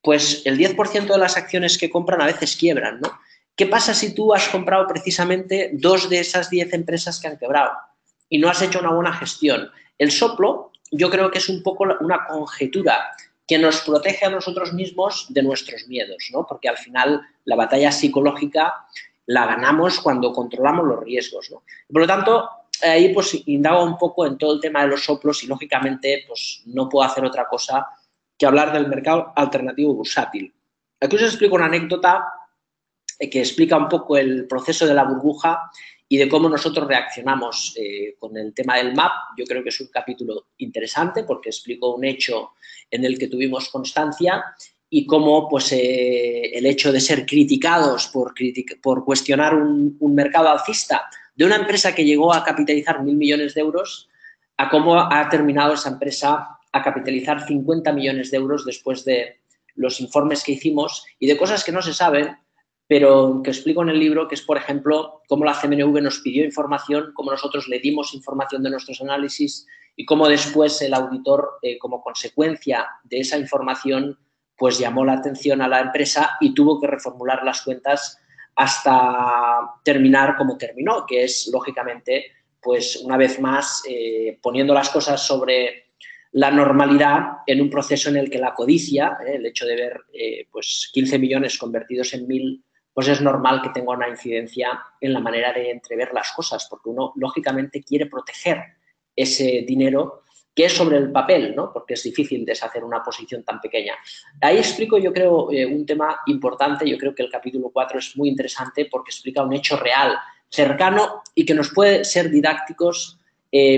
pues el 10% de las acciones que compran a veces quiebran, ¿no? ¿Qué pasa si tú has comprado precisamente 2 de esas 10 empresas que han quebrado y no has hecho una buena gestión? El soplo, yo creo que es un poco una conjetura que nos protege a nosotros mismos de nuestros miedos, ¿no? Porque al final la batalla psicológica la ganamos cuando controlamos los riesgos, ¿no? Por lo tanto, ahí pues indago un poco en todo el tema de los soplos y, lógicamente, pues no puedo hacer otra cosa que hablar del mercado alternativo bursátil. Aquí os explico una anécdota que explica un poco el proceso de la burbuja y de cómo nosotros reaccionamos con el tema del MAP. Yo creo que es un capítulo interesante porque explico un hecho en el que tuvimos constancia y cómo pues, el hecho de ser criticados por cuestionar un mercado alcista de una empresa que llegó a capitalizar 1.000 millones de euros a cómo ha terminado esa empresa a capitalizar 50 millones de euros después de los informes que hicimos y de cosas que no se saben, pero que explico en el libro, que es, por ejemplo, cómo la CNMV nos pidió información, cómo nosotros le dimos información de nuestros análisis y cómo después el auditor, como consecuencia de esa información, pues llamó la atención a la empresa y tuvo que reformular las cuentas hasta terminar como terminó, que es, lógicamente, pues una vez más, poniendo las cosas sobre la normalidad en un proceso en el que la codicia, el hecho de ver pues 15 millones convertidos en 1.000, pues es normal que tenga una incidencia en la manera de entrever las cosas, porque uno, lógicamente, quiere proteger ese dinero que es sobre el papel, ¿no?, porque es difícil deshacer una posición tan pequeña. Ahí explico, yo creo, un tema importante. Yo creo que el capítulo 4 es muy interesante porque explica un hecho real, cercano y que nos puede ser didácticos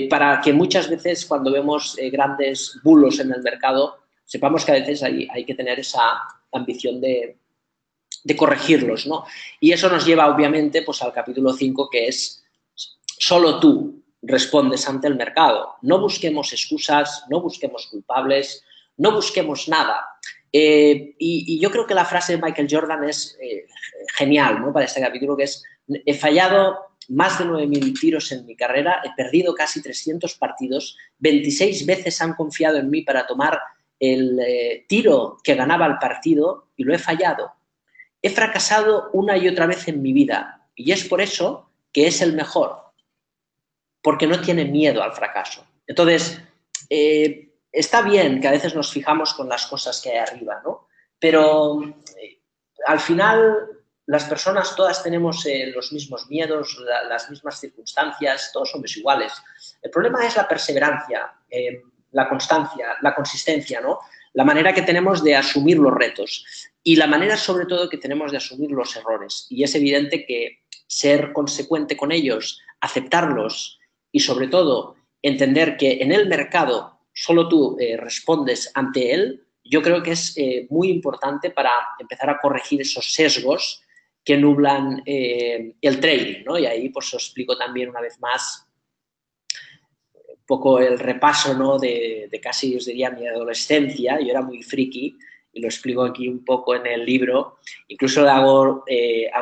para que muchas veces, cuando vemos grandes bulos en el mercado, sepamos que a veces hay que tener esa ambición de corregirlos, ¿no? Y eso nos lleva, obviamente, pues al capítulo 5, que es solo tú respondes ante el mercado. No busquemos excusas, no busquemos culpables, no busquemos nada. Y yo creo que la frase de Michael Jordan es genial, ¿no? Para este capítulo, que es: he fallado más de 9.000 tiros en mi carrera, he perdido casi 300 partidos, 26 veces han confiado en mí para tomar el tiro que ganaba el partido y lo he fallado. He fracasado una y otra vez en mi vida y es por eso que es el mejor, porque no tiene miedo al fracaso. Entonces, está bien que a veces nos fijamos con las cosas que hay arriba, ¿no? Pero al final las personas todas tenemos los mismos miedos, las mismas circunstancias, todos somos iguales. El problema es la perseverancia, la constancia, la consistencia, ¿no? La manera que tenemos de asumir los retos y la manera, sobre todo, que tenemos de asumir los errores. Y es evidente que ser consecuente con ellos, aceptarlos y, sobre todo, entender que en el mercado solo tú respondes ante él, yo creo que es muy importante para empezar a corregir esos sesgos que nublan el trading, ¿no? Y ahí pues os explico también una vez más un poco el repaso, ¿no? de casi, os diría, mi adolescencia. Yo era muy friki y lo explico aquí un poco en el libro. Incluso hago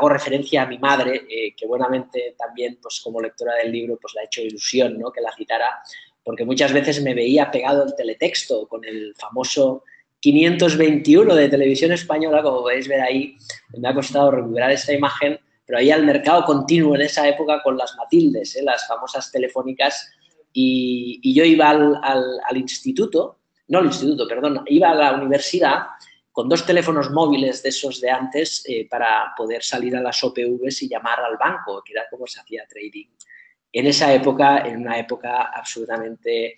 referencia a mi madre, que buenamente también, pues como lectora del libro, pues le ha hecho ilusión, ¿no? Que la citara, porque muchas veces me veía pegado el teletexto con el famoso 521 de Televisión Española, como podéis ver ahí. Me ha costado recuperar esta imagen, pero había el mercado continuo en esa época con las Matildes, las famosas telefónicas, y yo iba al instituto, no al instituto, perdón, iba a la universidad con 2 teléfonos móviles de esos de antes para poder salir a las OPVs y llamar al banco, que era como se hacía trading. En esa época, en una época absolutamente,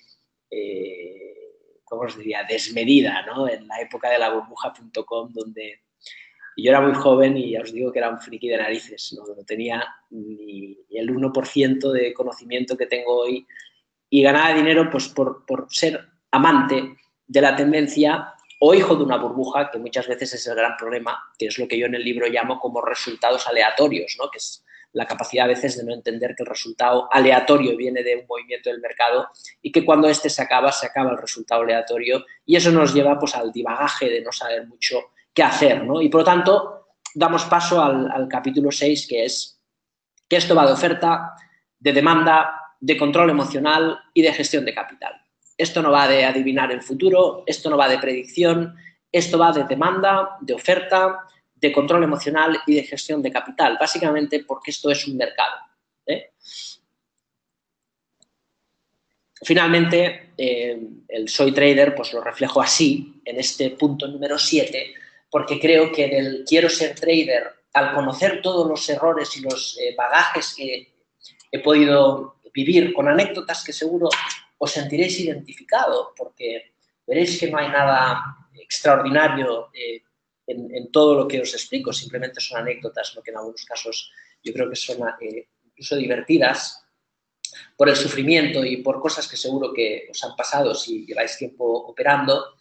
¿cómo os diría?, desmedida, ¿no? En la época de la burbuja.com, donde yo era muy joven y ya os digo que era un friki de narices, ¿no? No tenía ni el 1% de conocimiento que tengo hoy y ganaba dinero pues por ser amante de la tendencia o hijo de una burbuja, que muchas veces es el gran problema, que es lo que yo en el libro llamo como resultados aleatorios, ¿no? Que es la capacidad a veces de no entender que el resultado aleatorio viene de un movimiento del mercado y que cuando este se acaba el resultado aleatorio, y eso nos lleva pues al divagaje de no saber mucho qué hacer, ¿no? Y por lo tanto damos paso al capítulo 6, que es que esto va de oferta, de demanda, de control emocional y de gestión de capital. Esto no va de adivinar el futuro, esto no va de predicción, esto va de demanda, de oferta, de control emocional y de gestión de capital, básicamente porque esto es un mercado. Finalmente, el Soy Trader pues lo reflejo así, en este punto número 7, porque creo que en el quiero ser trader, al conocer todos los errores y los bagajes que he podido vivir, con anécdotas que seguro os sentiréis identificado, porque veréis que no hay nada extraordinario en todo lo que os explico, simplemente son anécdotas, lo que en algunos casos yo creo que son incluso divertidas, por el sufrimiento y por cosas que seguro que os han pasado si lleváis tiempo operando,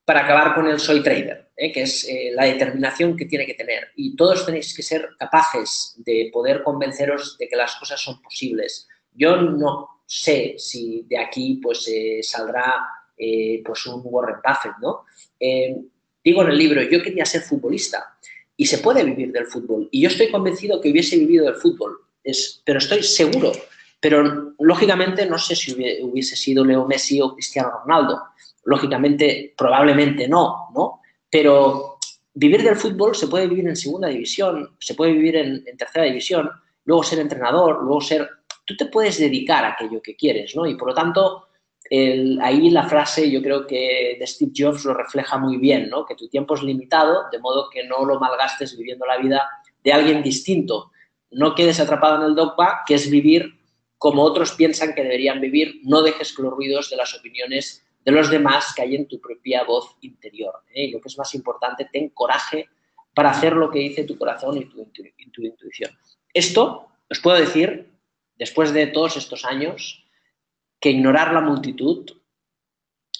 para acabar con el soy trader, que es la determinación que tiene que tener. Y todos tenéis que ser capaces de poder convenceros de que las cosas son posibles. Yo no sé si de aquí pues saldrá pues un Warren Buffett, ¿no? Digo en el libro, yo quería ser futbolista y se puede vivir del fútbol. Y yo estoy convencido que hubiese vivido del fútbol, pero estoy seguro. Pero, lógicamente, no sé si hubiese sido Leo Messi o Cristiano Ronaldo. Lógicamente, probablemente no, ¿no? Pero vivir del fútbol se puede vivir en segunda división, se puede vivir en tercera división, luego ser entrenador, luego ser... Tú te puedes dedicar a aquello que quieres, ¿no? Y, por lo tanto, ahí la frase, yo creo que de Steve Jobs lo refleja muy bien, ¿no? Que tu tiempo es limitado, de modo que no lo malgastes viviendo la vida de alguien distinto. No quedes atrapado en el dogma, que es vivir como otros piensan que deberían vivir. No dejes que los ruidos de las opiniones de los demás callen tu propia voz interior. Y lo que es más importante, ten coraje para hacer lo que dice tu corazón y tu intuición. Esto, os puedo decir, después de todos estos años, que ignorar la multitud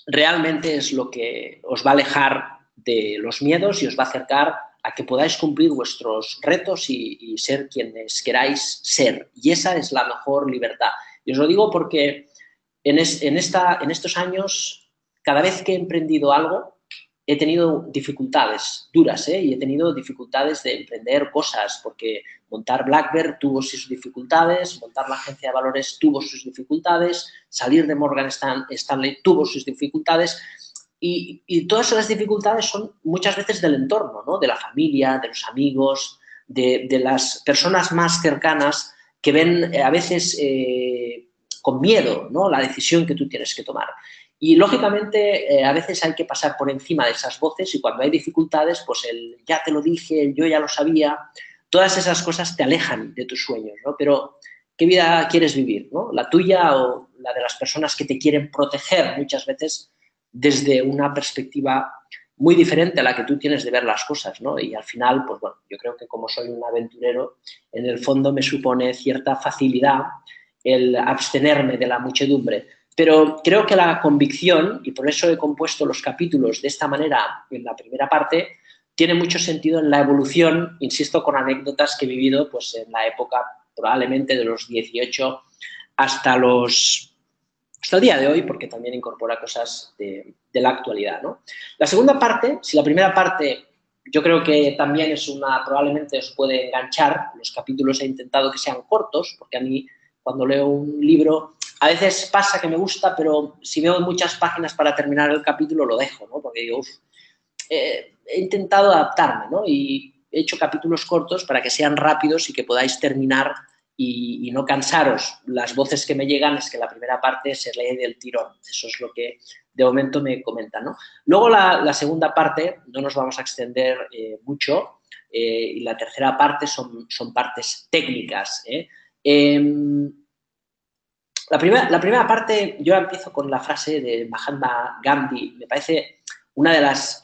realmente es lo que os va a alejar de los miedos y os va a acercar a que podáis cumplir vuestros retos y ser quienes queráis ser. Y esa es la mejor libertad. Y os lo digo porque en estos años, cada vez que he emprendido algo, he tenido dificultades duras, y he tenido dificultades de emprender cosas, porque montar Blackbird tuvo sus dificultades, montar la agencia de valores tuvo sus dificultades, salir de Morgan Stanley tuvo sus dificultades, y todas esas dificultades son muchas veces del entorno, ¿no? De la familia, de los amigos, de las personas más cercanas que ven a veces con miedo, ¿no? La decisión que tú tienes que tomar. Y, lógicamente, a veces hay que pasar por encima de esas voces y cuando hay dificultades, pues el ya te lo dije, el yo ya lo sabía, todas esas cosas te alejan de tus sueños, ¿no? Pero, ¿qué vida quieres vivir, ¿no? ¿La tuya o la de las personas que te quieren proteger muchas veces desde una perspectiva muy diferente a la que tú tienes de ver las cosas, ¿no? Y al final, pues bueno, yo creo que como soy un aventurero, en el fondo me supone cierta facilidad el abstenerme de la muchedumbre. Pero creo que la convicción, y por eso he compuesto los capítulos de esta manera en la primera parte, tiene mucho sentido en la evolución, insisto, con anécdotas que he vivido pues, en la época probablemente de los 18 hasta el día de hoy, porque también incorpora cosas de la actualidad, ¿no? La segunda parte, si la primera parte yo creo que también es probablemente os puede enganchar, los capítulos he intentado que sean cortos, porque a mí cuando leo un libro a veces pasa que me gusta, pero si veo muchas páginas para terminar el capítulo lo dejo, ¿no? Porque digo, he intentado adaptarme, ¿no? Y he hecho capítulos cortos para que sean rápidos y que podáis terminar y no cansaros. Las voces que me llegan es que la primera parte se lee del tirón. Eso es lo que de momento me comentan, ¿no? Luego la segunda parte, no nos vamos a extender mucho, y la tercera parte son partes técnicas, La primera parte, yo empiezo con la frase de Mahatma Gandhi. Me parece una de las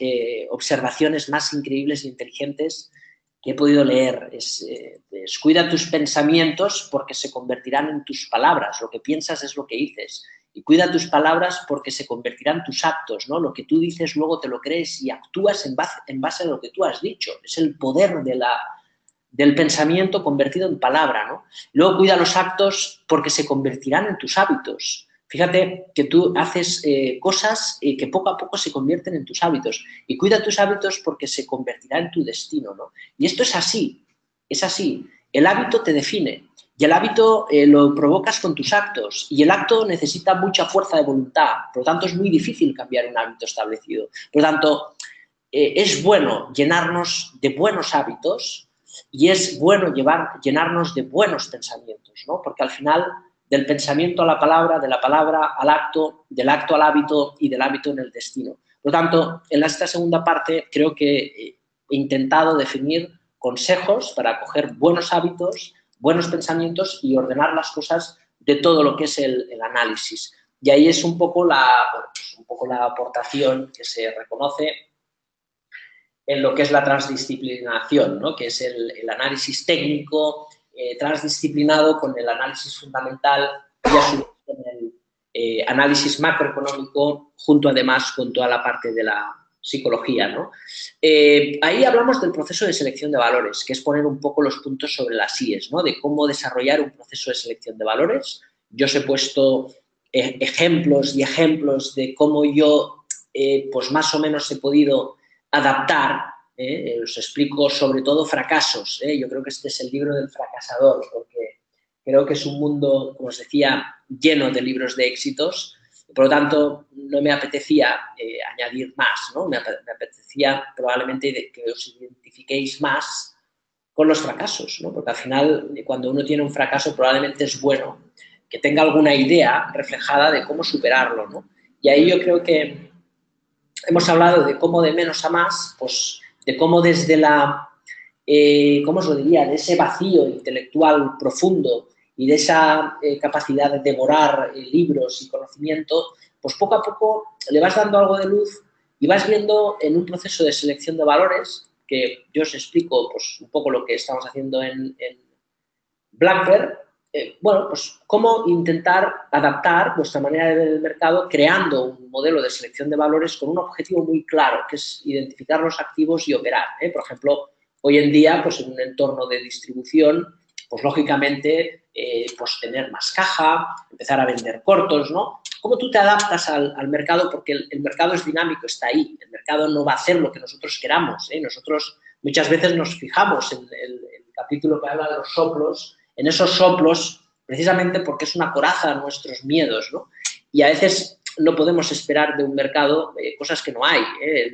observaciones más increíbles e inteligentes que he podido leer. Es cuida tus pensamientos porque se convertirán en tus palabras. Lo que piensas es lo que dices. Y cuida tus palabras porque se convertirán en tus actos, ¿no? Lo que tú dices luego te lo crees y actúas en base a lo que tú has dicho. Es el poder del pensamiento convertido en palabra, ¿no? Luego cuida los actos porque se convertirán en tus hábitos. Fíjate que tú haces cosas que poco a poco se convierten en tus hábitos. Y cuida tus hábitos porque se convertirá en tu destino, ¿no? Y esto es así, es así. El hábito te define y el hábito lo provocas con tus actos y el acto necesita mucha fuerza de voluntad. Por lo tanto, es muy difícil cambiar un hábito establecido. Por lo tanto, es bueno llenarnos de buenos hábitos y es bueno llenarnos de buenos pensamientos, ¿no? Porque al final, del pensamiento a la palabra, de la palabra al acto, del acto al hábito y del hábito en el destino. Por lo tanto, en esta segunda parte creo que he intentado definir consejos para coger buenos hábitos, buenos pensamientos y ordenar las cosas de todo lo que es el análisis. Y ahí es un poco la aportación que se reconoce en lo que es la transdisciplinación, ¿no? Que es el análisis técnico transdisciplinado con el análisis fundamental y a su vez con el análisis macroeconómico junto además con toda la parte de la psicología, ¿no? Ahí hablamos del proceso de selección de valores, que es poner un poco los puntos sobre las íes, ¿no? De cómo desarrollar un proceso de selección de valores. Yo os he puesto ejemplos y ejemplos de cómo yo pues más o menos he podido adaptar, os explico sobre todo fracasos. Yo creo que este es el libro del fracasador, porque creo que es un mundo, como os decía, lleno de libros de éxitos. Por lo tanto, no me apetecía añadir más, ¿no? Me apetecía probablemente que os identifiquéis más con los fracasos, ¿no? Porque al final, cuando uno tiene un fracaso, probablemente es bueno que tenga alguna idea reflejada de cómo superarlo, ¿no? Y ahí yo creo que hemos hablado de cómo de menos a más, pues de cómo desde ¿cómo os lo diría?, de ese vacío intelectual profundo y de esa capacidad de devorar libros y conocimiento, pues poco a poco le vas dando algo de luz y vas viendo en un proceso de selección de valores, que yo os explico pues un poco lo que estamos haciendo en Blackbird, bueno, pues cómo intentar adaptar vuestra manera de ver el mercado creando un modelo de selección de valores con un objetivo muy claro, que es identificar los activos y operar. Por ejemplo, Hoy en día, pues en un entorno de distribución, pues lógicamente, pues tener más caja, empezar a vender cortos, ¿no? ¿Cómo tú te adaptas al mercado? Porque el mercado es dinámico, está ahí. El mercado no va a hacer lo que nosotros queramos, ¿eh? Nosotros muchas veces nos fijamos en el capítulo que habla de los soplos, en esos soplos, precisamente porque es una coraza a nuestros miedos, ¿no? Y a veces no podemos esperar de un mercado cosas que no hay, ¿eh?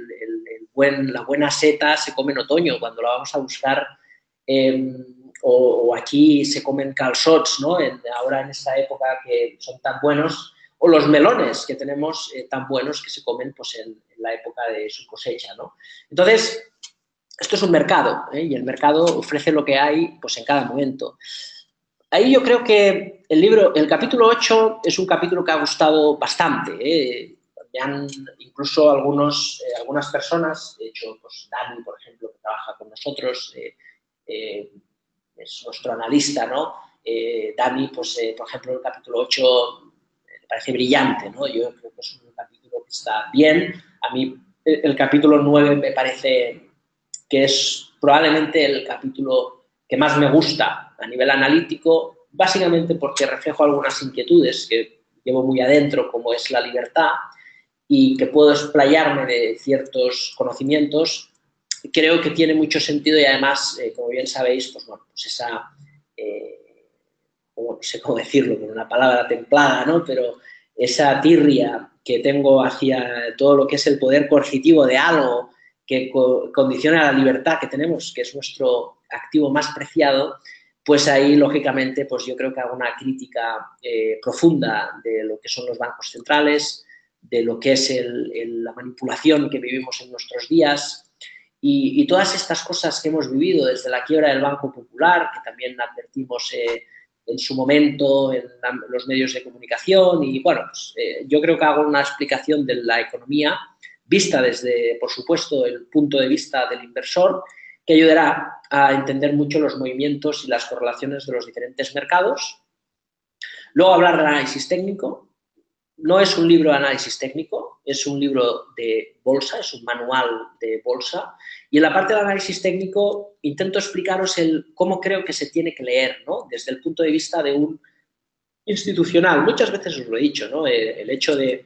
La buena seta se come en otoño, cuando la vamos a buscar, o aquí se comen calçots, ¿no? Ahora en esta época que son tan buenos, o los melones que tenemos tan buenos que se comen pues, en la época de su cosecha, ¿no? Entonces, esto es un mercado, ¿eh? Y el mercado ofrece lo que hay pues, en cada momento. Ahí yo creo que el capítulo 8 es un capítulo que ha gustado bastante, ¿eh? Incluso algunas personas, de hecho, pues Dani, por ejemplo, que trabaja con nosotros, es nuestro analista, ¿no? Dani, pues, por ejemplo, el capítulo 8 me parece brillante, ¿no? Yo creo que es un capítulo que está bien. A mí el capítulo 9 me parece que es probablemente el capítulo que más me gusta a nivel analítico, básicamente porque reflejo algunas inquietudes que llevo muy adentro, como es la libertad, y que puedo explayarme de ciertos conocimientos. Creo que tiene mucho sentido y además, como bien sabéis, pues bueno, pues esa, no sé cómo decirlo, con una palabra templada, ¿no? Pero esa tirria que tengo hacia todo lo que es el poder coercitivo de algo que condiciona la libertad que tenemos, que es nuestro activo más preciado, pues ahí, lógicamente, pues yo creo que hago una crítica profunda de lo que son los bancos centrales, de lo que es la manipulación que vivimos en nuestros días y todas estas cosas que hemos vivido desde la quiebra del Banco Popular, que también advertimos en su momento en los medios de comunicación y, bueno, pues, yo creo que hago una explicación de la economía vista desde, por supuesto, el punto de vista del inversor, que ayudará a entender mucho los movimientos y las correlaciones de los diferentes mercados. Luego hablar del análisis técnico. No es un libro de análisis técnico, es un libro de bolsa, es un manual de bolsa. Y en la parte del análisis técnico intento explicaros cómo creo que se tiene que leer, ¿no? Desde el punto de vista de un institucional. Muchas veces os lo he dicho, ¿no? El hecho de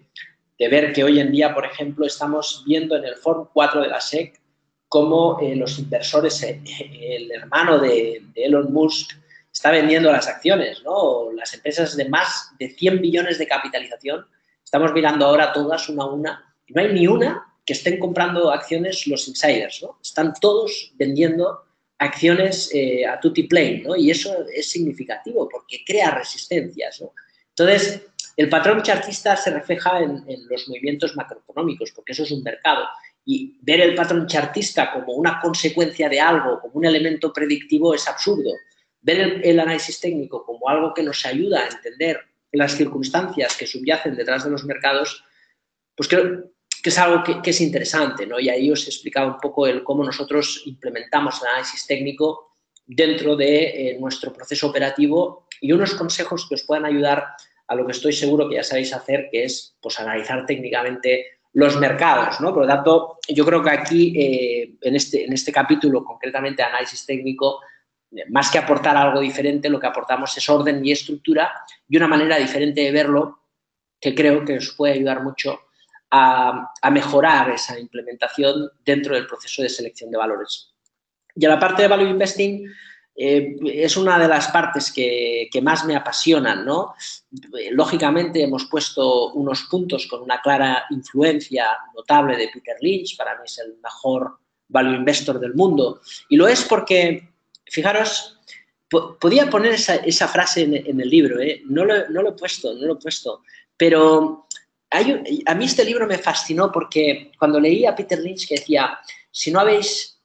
ver que hoy en día, por ejemplo, estamos viendo en el Foro 4 de la SEC cómo los inversores, el hermano de Elon Musk, está vendiendo las acciones, ¿no? Las empresas de más de 100 billones de capitalización, estamos mirando ahora todas una a una, y no hay ni una que estén comprando acciones los insiders, ¿no? Están todos vendiendo acciones a tutti plain, ¿no? Y eso es significativo porque crea resistencias, ¿no? Entonces, el patrón chartista se refleja en los movimientos macroeconómicos, porque eso es un mercado. Y ver el patrón chartista como una consecuencia de algo, como un elemento predictivo, es absurdo. Ver el análisis técnico como algo que nos ayuda a entender las circunstancias que subyacen detrás de los mercados, pues creo que es algo que es interesante, ¿no? Y ahí os he explicado un poco cómo nosotros implementamos el análisis técnico dentro de nuestro proceso operativo y unos consejos que os puedan ayudar a lo que estoy seguro que ya sabéis hacer, que es pues, analizar técnicamente los mercados, ¿no? Por lo tanto, yo creo que aquí, en este capítulo, concretamente análisis técnico, más que aportar algo diferente, lo que aportamos es orden y estructura y una manera diferente de verlo que creo que os puede ayudar mucho a mejorar esa implementación dentro del proceso de selección de valores. Y a la parte de Value Investing es una de las partes que más me apasionan, ¿no? Lógicamente hemos puesto unos puntos con una clara influencia notable de Peter Lynch, para mí es el mejor Value Investor del mundo, y lo es porque, fijaros, podía poner esa frase en el libro, ¿eh? No lo he puesto, pero a mí este libro me fascinó porque cuando leí a Peter Lynch que decía, si no habéis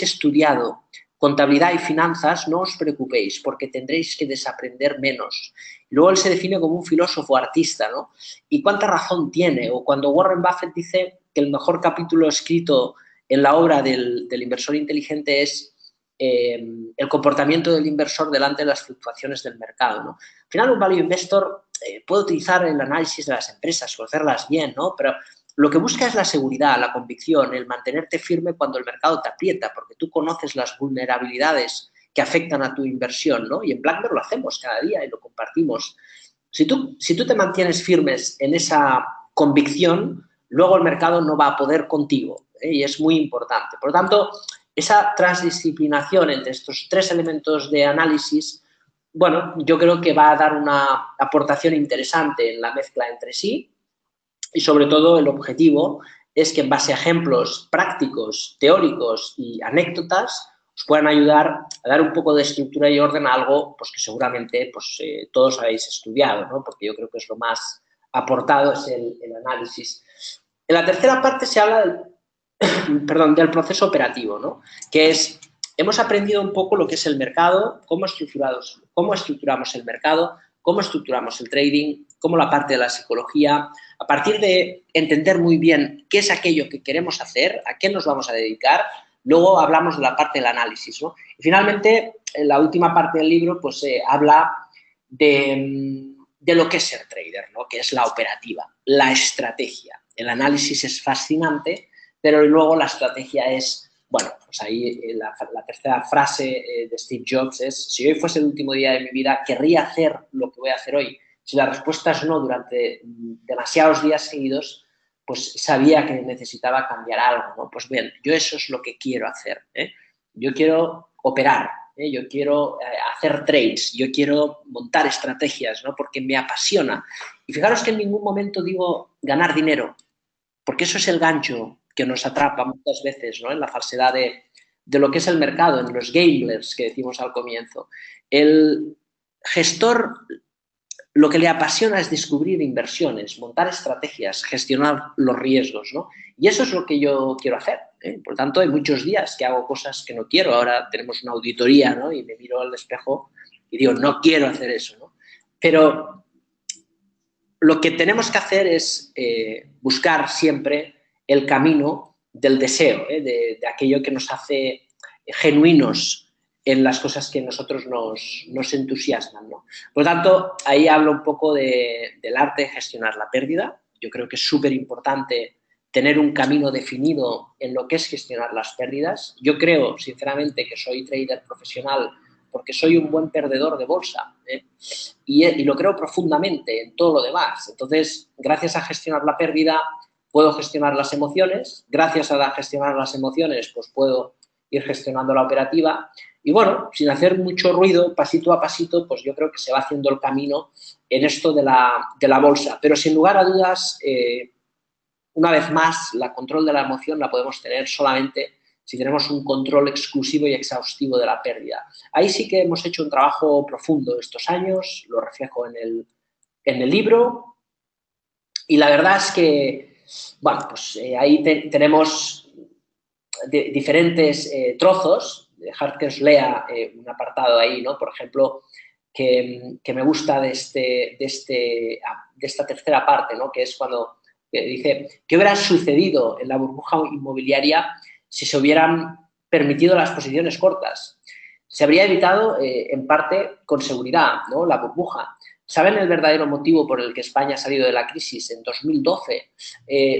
estudiado contabilidad y finanzas, no os preocupéis porque tendréis que desaprender menos. Y luego él se define como un filósofo artista, ¿no? Y cuánta razón tiene. O cuando Warren Buffett dice que el mejor capítulo escrito en la obra del inversor inteligente es el comportamiento del inversor delante de las fluctuaciones del mercado, ¿no? Al final, un value investor puede utilizar el análisis de las empresas, conocerlas bien, ¿no? Pero lo que busca es la seguridad, la convicción, el mantenerte firme cuando el mercado te aprieta, porque tú conoces las vulnerabilidades que afectan a tu inversión, ¿no? Y en BlackBerry lo hacemos cada día y lo compartimos. Si tú te mantienes firmes en esa convicción, luego el mercado no va a poder contigo, ¿eh? Y es muy importante. Por lo tanto, esa transdisciplinación entre estos tres elementos de análisis, bueno, yo creo que va a dar una aportación interesante en la mezcla entre sí y, sobre todo, el objetivo es que en base a ejemplos prácticos, teóricos y anécdotas os puedan ayudar a dar un poco de estructura y orden a algo pues, que seguramente pues, todos habéis estudiado, ¿no? Porque yo creo que es lo más aportado, es el análisis. En la tercera parte se habla del proceso operativo, ¿no? Que es, hemos aprendido un poco lo que es el mercado, cómo estructuramos el mercado, cómo estructuramos el trading, cómo la parte de la psicología. A partir de entender muy bien qué es aquello que queremos hacer, a qué nos vamos a dedicar, luego hablamos de la parte del análisis, ¿no? Y finalmente, en la última parte del libro, pues habla de lo que es ser trader, ¿no? Que es la operativa, la estrategia. El análisis es fascinante, pero luego la estrategia es, bueno, pues ahí la tercera frase de Steve Jobs es, si hoy fuese el último día de mi vida, ¿querría hacer lo que voy a hacer hoy? Si la respuesta es no durante demasiados días seguidos, pues sabía que necesitaba cambiar algo, ¿no? Pues bien, yo eso es lo que quiero hacer, ¿eh? Yo quiero operar, ¿eh? Yo quiero hacer trades, yo quiero montar estrategias, ¿no? Porque me apasiona. Y fijaros que en ningún momento digo ganar dinero, porque eso es el gancho que nos atrapa muchas veces, ¿no? En la falsedad de lo que es el mercado, en los gamblers que decimos al comienzo. El gestor lo que le apasiona es descubrir inversiones, montar estrategias, gestionar los riesgos, ¿no? Y eso es lo que yo quiero hacer, ¿eh? Por lo tanto, hay muchos días que hago cosas que no quiero. Ahora tenemos una auditoría, ¿no? Y me miro al espejo y digo, no quiero hacer eso, ¿no? Pero lo que tenemos que hacer es buscar siempre el camino del deseo, de aquello que nos hace genuinos en las cosas que a nosotros nos entusiasman, ¿no? Por lo tanto, ahí hablo un poco del arte de gestionar la pérdida. Yo creo que es súper importante tener un camino definido en lo que es gestionar las pérdidas. Yo creo, sinceramente, que soy trader profesional porque soy un buen perdedor de bolsa, ¿eh? Y lo creo profundamente en todo lo demás. Entonces, gracias a gestionar la pérdida, puedo gestionar las emociones. Gracias a gestionar las emociones, pues puedo ir gestionando la operativa. Y bueno, sin hacer mucho ruido, pasito a pasito, pues yo creo que se va haciendo el camino en esto de la bolsa. Pero sin lugar a dudas, una vez más, la control de la emoción la podemos tener solamente si tenemos un control exclusivo y exhaustivo de la pérdida. Ahí sí que hemos hecho un trabajo profundo estos años, lo reflejo en el libro, y la verdad es que, bueno, pues ahí tenemos diferentes trozos. Dejar que os lea un apartado ahí, ¿no? Por ejemplo, que me gusta de esta tercera parte, ¿no? Que es cuando dice, ¿qué hubiera sucedido en la burbuja inmobiliaria si se hubieran permitido las posiciones cortas? Se habría evitado, en parte, con seguridad, ¿no? La burbuja. ¿Saben el verdadero motivo por el que España ha salido de la crisis? En 2012,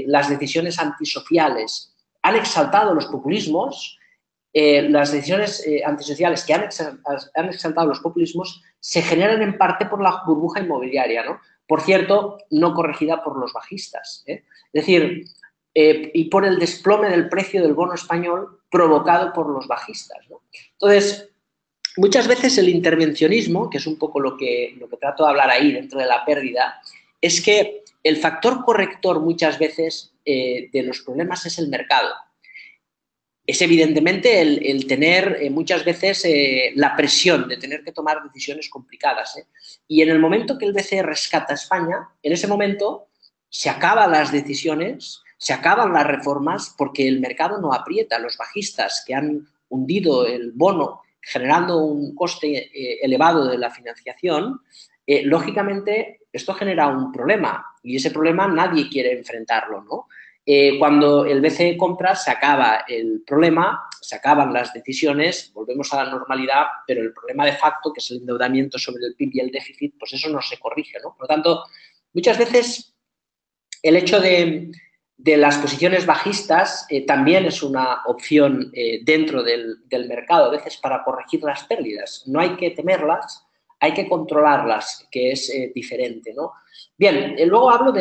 las decisiones antisociales han exaltado los populismos. Las decisiones antisociales que han exaltado los populismos se generan en parte por la burbuja inmobiliaria, ¿no? Por cierto, no corregida por los bajistas, ¿eh? Es decir, y por el desplome del precio del bono español provocado por los bajistas, ¿no? Entonces, muchas veces el intervencionismo, que es un poco lo que trato de hablar ahí dentro de la pérdida, es que el factor corrector muchas veces de los problemas es el mercado. Es evidentemente el tener muchas veces la presión de tener que tomar decisiones complicadas, ¿eh? Y en el momento que el BCE rescata a España, en ese momento se acaban las decisiones, se acaban las reformas porque el mercado no aprieta. Los bajistas que han hundido el bono generando un coste elevado de la financiación, lógicamente esto genera un problema y ese problema nadie quiere enfrentarlo, ¿no? Cuando el BCE compra, se acaba el problema, se acaban las decisiones, volvemos a la normalidad, pero el problema de facto, que es el endeudamiento sobre el PIB y el déficit, pues eso no se corrige, ¿no? Por lo tanto, muchas veces el hecho de de las posiciones bajistas también es una opción dentro del mercado, a veces para corregir las pérdidas. No hay que temerlas, hay que controlarlas, que es diferente, ¿no? Bien, luego hablo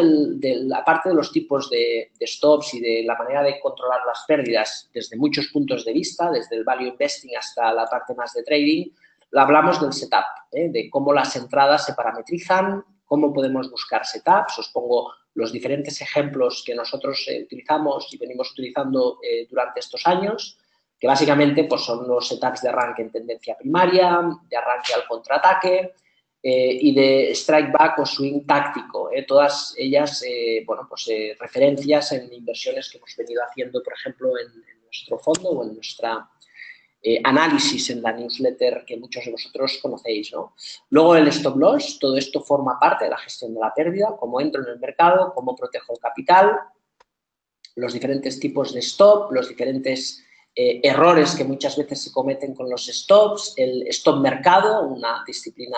aparte de los tipos de stops y de la manera de controlar las pérdidas desde muchos puntos de vista, desde el value investing hasta la parte más de trading. Hablamos del setup, de cómo las entradas se parametrizan, cómo podemos buscar setups. Os pongo los diferentes ejemplos que nosotros utilizamos y venimos utilizando durante estos años, que básicamente pues, son los setups de arranque en tendencia primaria, de arranque al contraataque y de strike back o swing táctico. Todas ellas, referencias en inversiones que hemos venido haciendo, por ejemplo, en nuestro fondo o en nuestra análisis en la newsletter que muchos de vosotros conocéis, ¿no? Luego el stop loss, todo esto forma parte de la gestión de la pérdida, cómo entro en el mercado, cómo protejo el capital, los diferentes tipos de stop, los diferentes errores que muchas veces se cometen con los stops, el stop mercado, una disciplina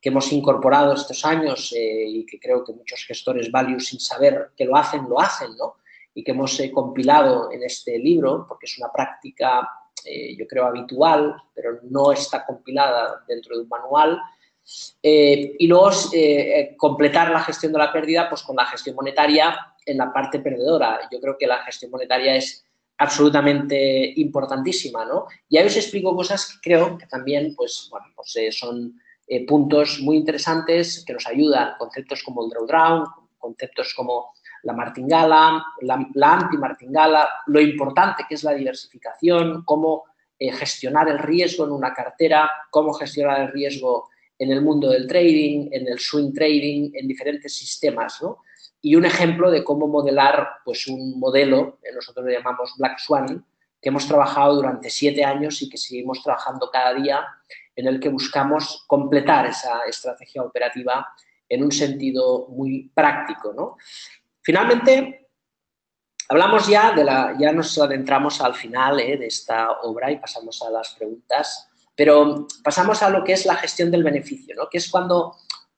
que hemos incorporado estos años y que creo que muchos gestores value sin saber que lo hacen, ¿no? Y que hemos compilado en este libro, porque es una práctica yo creo habitual, pero no está compilada dentro de un manual. Y luego completar la gestión de la pérdida pues con la gestión monetaria en la parte perdedora. Yo creo que la gestión monetaria es absolutamente importantísima, ¿no? Y ahí os explico cosas que creo que también son puntos muy interesantes que nos ayudan, conceptos como el drawdown, conceptos como la martingala, la anti-martingala, lo importante que es la diversificación, cómo gestionar el riesgo en una cartera, cómo gestionar el riesgo en el mundo del trading, en el swing trading, en diferentes sistemas, ¿no? Y un ejemplo de cómo modelar pues, un modelo, nosotros lo llamamos Black Swan, que hemos trabajado durante 7 años y que seguimos trabajando cada día, en el que buscamos completar esa estrategia operativa en un sentido muy práctico, ¿no? Finalmente, hablamos ya ya nos adentramos al final de esta obra y pasamos a las preguntas, pero pasamos a lo que es la gestión del beneficio, ¿no? Que es cuando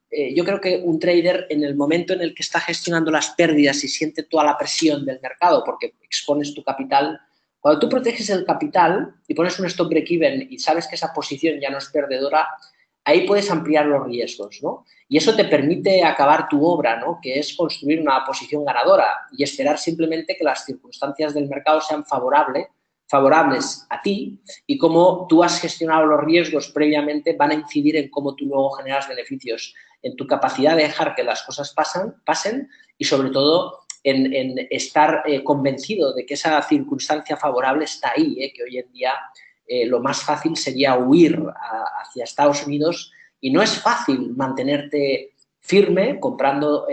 yo creo que un trader en el momento en el que está gestionando las pérdidas y siente toda la presión del mercado porque expones tu capital, cuando tú proteges el capital y pones un stop break-even y sabes que esa posición ya no es perdedora, ahí puedes ampliar los riesgos, ¿no? Y eso te permite acabar tu obra, ¿no? Que es construir una posición ganadora y esperar simplemente que las circunstancias del mercado sean favorables a ti y cómo tú has gestionado los riesgos previamente van a incidir en cómo tú luego generas beneficios, en tu capacidad de dejar que las cosas pasen y sobre todo en estar convencido de que esa circunstancia favorable está ahí, que hoy en día lo más fácil sería huir hacia Estados Unidos y no es fácil mantenerte firme comprando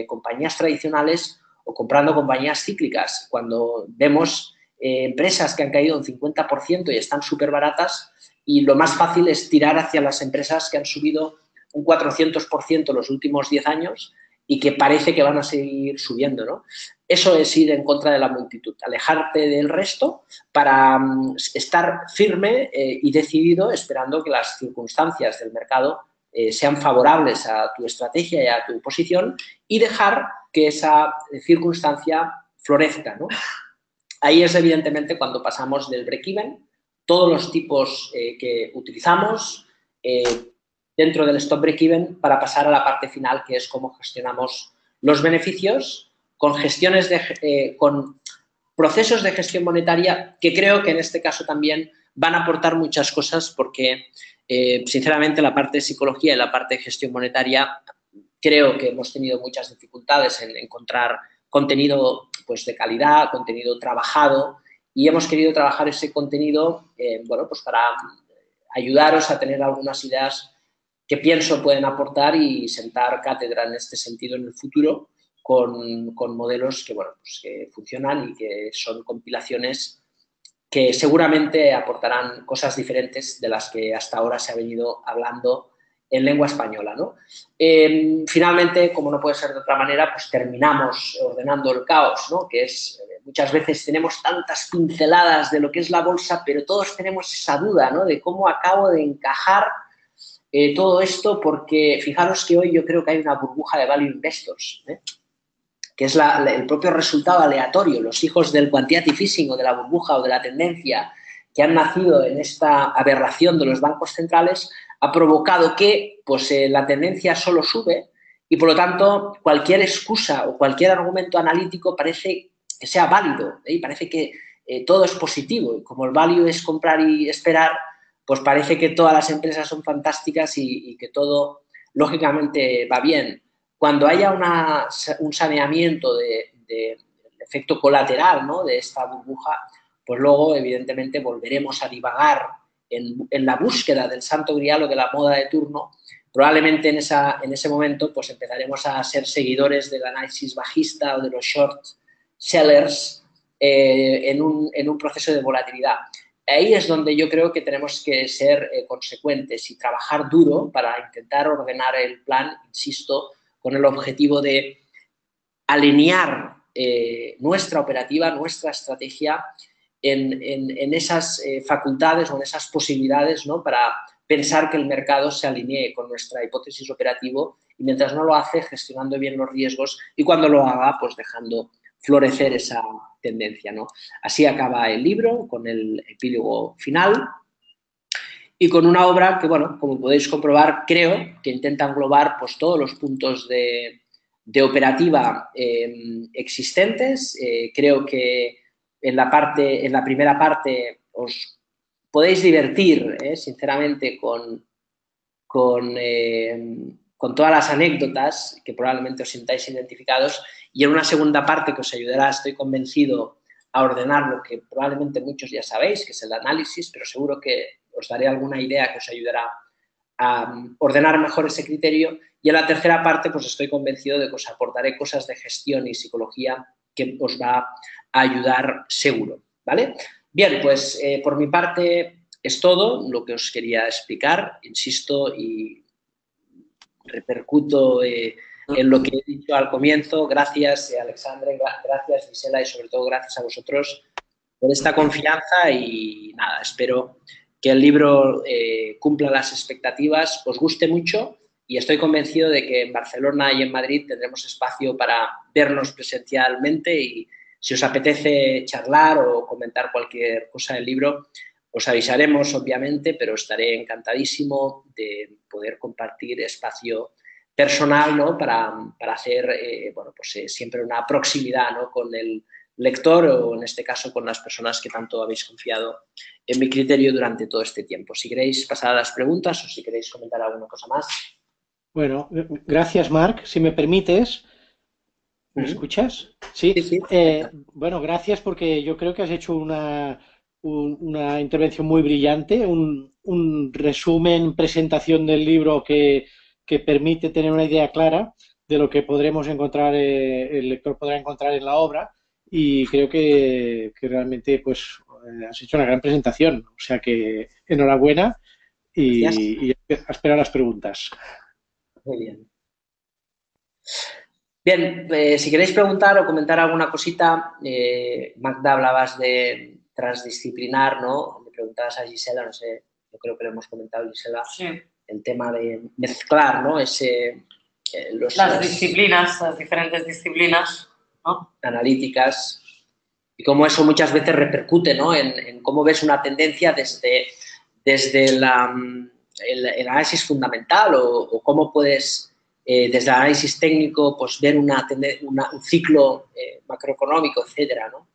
compañías tradicionales o comprando compañías cíclicas. Cuando vemos empresas que han caído un 50% y están súper baratas y lo más fácil es tirar hacia las empresas que han subido un 400% en los últimos 10 años y que parece que van a seguir subiendo, ¿no? Eso es ir en contra de la multitud, alejarte del resto para estar firme y decidido esperando que las circunstancias del mercado sean favorables a tu estrategia y a tu posición y dejar que esa circunstancia florezca, ¿no? Ahí es evidentemente cuando pasamos del break-even, todos los tipos que utilizamos dentro del stop break-even para pasar a la parte final, que es cómo gestionamos los beneficios con con procesos de gestión monetaria que creo que en este caso también van a aportar muchas cosas porque, sinceramente, la parte de psicología y la parte de gestión monetaria creo que hemos tenido muchas dificultades en encontrar contenido pues, de calidad, contenido trabajado y hemos querido trabajar ese contenido para ayudaros a tener algunas ideas que pienso pueden aportar y sentar cátedra en este sentido en el futuro con modelos que funcionan y que son compilaciones que seguramente aportarán cosas diferentes de las que hasta ahora se ha venido hablando en lengua española, ¿no? Finalmente, como no puede ser de otra manera, pues terminamos ordenando el caos, ¿no? Que es, muchas veces tenemos tantas pinceladas de lo que es la bolsa, pero todos tenemos esa duda, ¿no? De cómo acabo de encajar todo esto, porque fijaros que hoy yo creo que hay una burbuja de value investors, ¿eh? que es el propio resultado aleatorio, los hijos del quantitative easing o de la burbuja o de la tendencia que han nacido en esta aberración de los bancos centrales, ha provocado que pues, la tendencia solo sube y, por lo tanto, cualquier excusa o cualquier argumento analítico parece que sea válido, y parece que todo es positivo. Y como el value es comprar y esperar, pues parece que todas las empresas son fantásticas y que todo, lógicamente, va bien. Cuando haya un saneamiento del efecto colateral, ¿no?, de esta burbuja, pues luego, evidentemente, volveremos a divagar en la búsqueda del santo grial o de la moda de turno. Probablemente en ese momento pues empezaremos a ser seguidores del análisis bajista o de los short sellers en un proceso de volatilidad. Ahí es donde yo creo que tenemos que ser consecuentes y trabajar duro para intentar ordenar el plan, insisto, con el objetivo de alinear nuestra operativa, nuestra estrategia en esas facultades o en esas posibilidades, ¿no?, para pensar que el mercado se alinee con nuestra hipótesis operativo y mientras no lo hace, gestionando bien los riesgos y cuando lo haga, pues dejando florecer esa tendencia, ¿no? Así acaba el libro, con el epílogo final y con una obra que, bueno, como podéis comprobar, creo que intenta englobar pues, todos los puntos de operativa existentes. Creo que en la primera parte os podéis divertir, sinceramente, con todas las anécdotas que probablemente os sintáis identificados y en una segunda parte que os ayudará, estoy convencido, a ordenar lo que probablemente muchos ya sabéis, que es el análisis, pero seguro que os daré alguna idea que os ayudará a ordenar mejor ese criterio y en la tercera parte pues estoy convencido de que os aportaré cosas de gestión y psicología que os va a ayudar seguro, ¿vale? Bien, pues por mi parte es todo lo que os quería explicar, insisto y repercuto en lo que he dicho al comienzo. Gracias, Alexandre, gracias, Gisela, y sobre todo gracias a vosotros por esta confianza y nada, espero que el libro cumpla las expectativas, os guste mucho y estoy convencido de que en Barcelona y en Madrid tendremos espacio para vernos presencialmente y si os apetece charlar o comentar cualquier cosa del libro, os avisaremos, obviamente, pero estaré encantadísimo de poder compartir espacio personal, ¿no?, para hacer bueno, pues, siempre una proximidad, ¿no?, con el lector o, en este caso, con las personas que tanto habéis confiado en mi criterio durante todo este tiempo. Si queréis pasar a las preguntas o si queréis comentar alguna cosa más. Bueno, gracias, Marc. Si me permites, ¿me escuchas? Sí. Sí. Bueno, gracias porque yo creo que has hecho una intervención muy brillante, un resumen, presentación del libro que permite tener una idea clara de lo que podremos encontrar, el lector podrá encontrar en la obra y creo que realmente pues has hecho una gran presentación, o sea que enhorabuena y a esperar las preguntas. Muy bien. Bien, si queréis preguntar o comentar alguna cosita, Magda, hablabas de transdisciplinar, ¿no? Le preguntabas a Gisela, no sé, yo creo que lo hemos comentado, Gisela, sí, el tema de mezclar, ¿no? Las disciplinas, las diferentes disciplinas, ¿no?, analíticas y cómo eso muchas veces repercute, ¿no?, en cómo ves una tendencia desde el análisis fundamental o cómo puedes desde el análisis técnico pues ver un ciclo macroeconómico, etcétera, ¿no?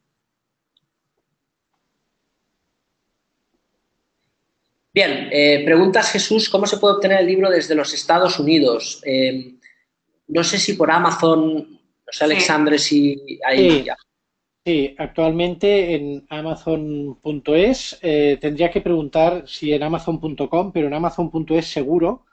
Bien, preguntas Jesús, ¿cómo se puede obtener el libro desde los Estados Unidos? No sé si por Amazon, no sé, Alexandre, si hay... Sí, actualmente en Amazon.es tendría que preguntar si en Amazon.com, pero en Amazon.es seguro,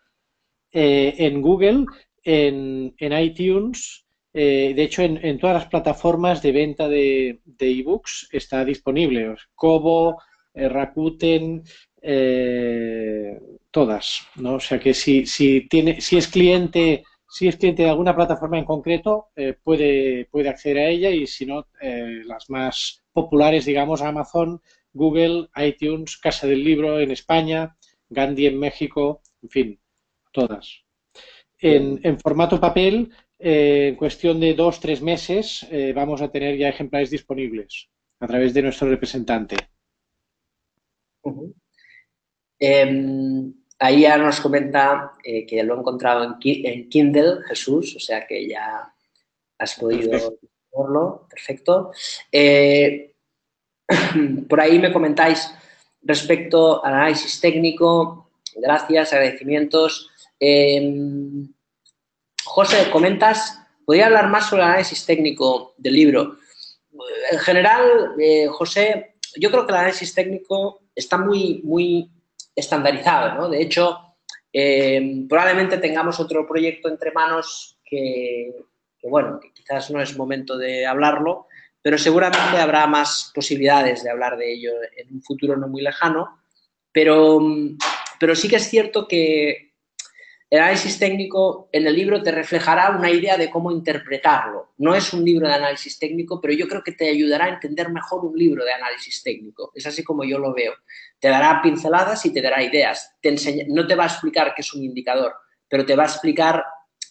en Google, en iTunes, de hecho en todas las plataformas de venta de ebooks está disponible, Kobo, Rakuten, todas, ¿no? O sea que si es cliente de alguna plataforma en concreto, puede acceder a ella y si no, las más populares, digamos, Amazon, Google, iTunes, Casa del Libro en España, Gandhi en México, en fin, todas. En formato papel en cuestión de 2 o 3 meses vamos a tener ya ejemplares disponibles a través de nuestro representante. Uh-huh. Ahí ya nos comenta que lo he encontrado en Kindle, Jesús, o sea que ya has podido verlo. Perfecto. Por ahí me comentáis respecto al análisis técnico. Gracias, agradecimientos. José, comentas, ¿podría hablar más sobre el análisis técnico del libro? En general, José, yo creo que el análisis técnico está muy estandarizado, ¿no? De hecho, probablemente tengamos otro proyecto entre manos que quizás no es momento de hablarlo, pero seguramente habrá más posibilidades de hablar de ello en un futuro no muy lejano. Pero sí que es cierto que el análisis técnico en el libro te reflejará una idea de cómo interpretarlo. No es un libro de análisis técnico, pero yo creo que te ayudará a entender mejor un libro de análisis técnico. Es así como yo lo veo. Te dará pinceladas y te dará ideas. No te va a explicar qué es un indicador, pero te va a explicar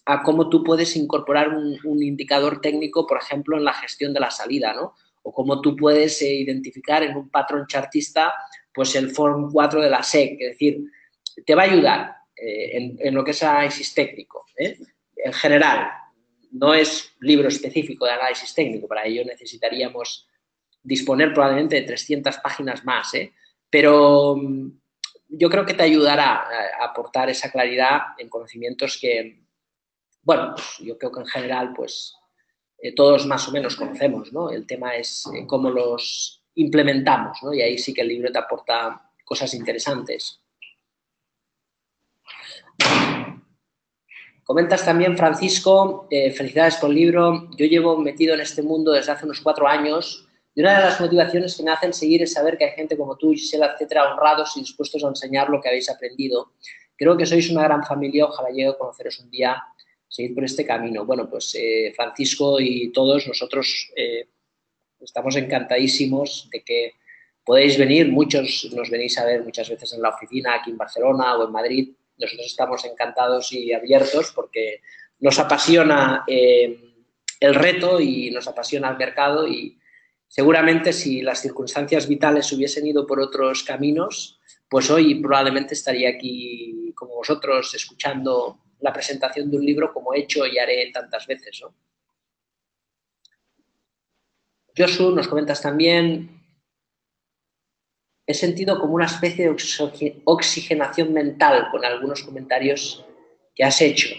a cómo tú puedes incorporar un indicador técnico, por ejemplo, en la gestión de la salida, ¿no? O cómo tú puedes identificar en un patrón chartista pues el Form 4 de la SEC. Es decir, te va a ayudar en lo que es análisis técnico. En general, no es libro específico de análisis técnico, para ello necesitaríamos disponer probablemente de 300 páginas más, pero yo creo que te ayudará a aportar esa claridad en conocimientos que, bueno, pues yo creo que en general pues todos más o menos conocemos, ¿no? El tema es cómo los implementamos, ¿no? Y ahí sí que el libro te aporta cosas interesantes. Comentas también, Francisco, felicidades por el libro. Yo llevo metido en este mundo desde hace unos 4 años y una de las motivaciones que me hacen seguir es saber que hay gente como tú, Gisela, etcétera, honrados y dispuestos a enseñar lo que habéis aprendido. Creo que sois una gran familia, ojalá llegue a conoceros un día, seguir por este camino. Bueno, pues Francisco y todos nosotros estamos encantadísimos de que podéis venir. Muchos nos venís a ver muchas veces en la oficina aquí en Barcelona o en Madrid. Nosotros estamos encantados y abiertos porque nos apasiona el reto y nos apasiona el mercado y seguramente si las circunstancias vitales hubiesen ido por otros caminos, pues hoy probablemente estaría aquí como vosotros escuchando la presentación de un libro como he hecho y haré tantas veces, ¿no? Josu, nos comentas también, he sentido como una especie de oxigenación mental con algunos comentarios que has hecho.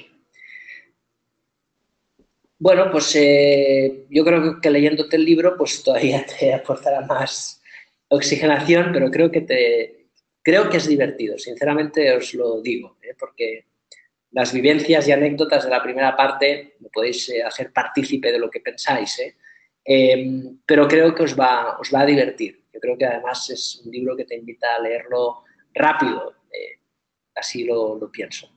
Bueno, pues yo creo que leyéndote el libro pues todavía te aportará más oxigenación, pero creo que es divertido, sinceramente os lo digo, porque las vivencias y anécdotas de la primera parte me podéis hacer partícipe de lo que pensáis, pero creo que os va a divertir. Yo creo que además es un libro que te invita a leerlo rápido, así lo pienso.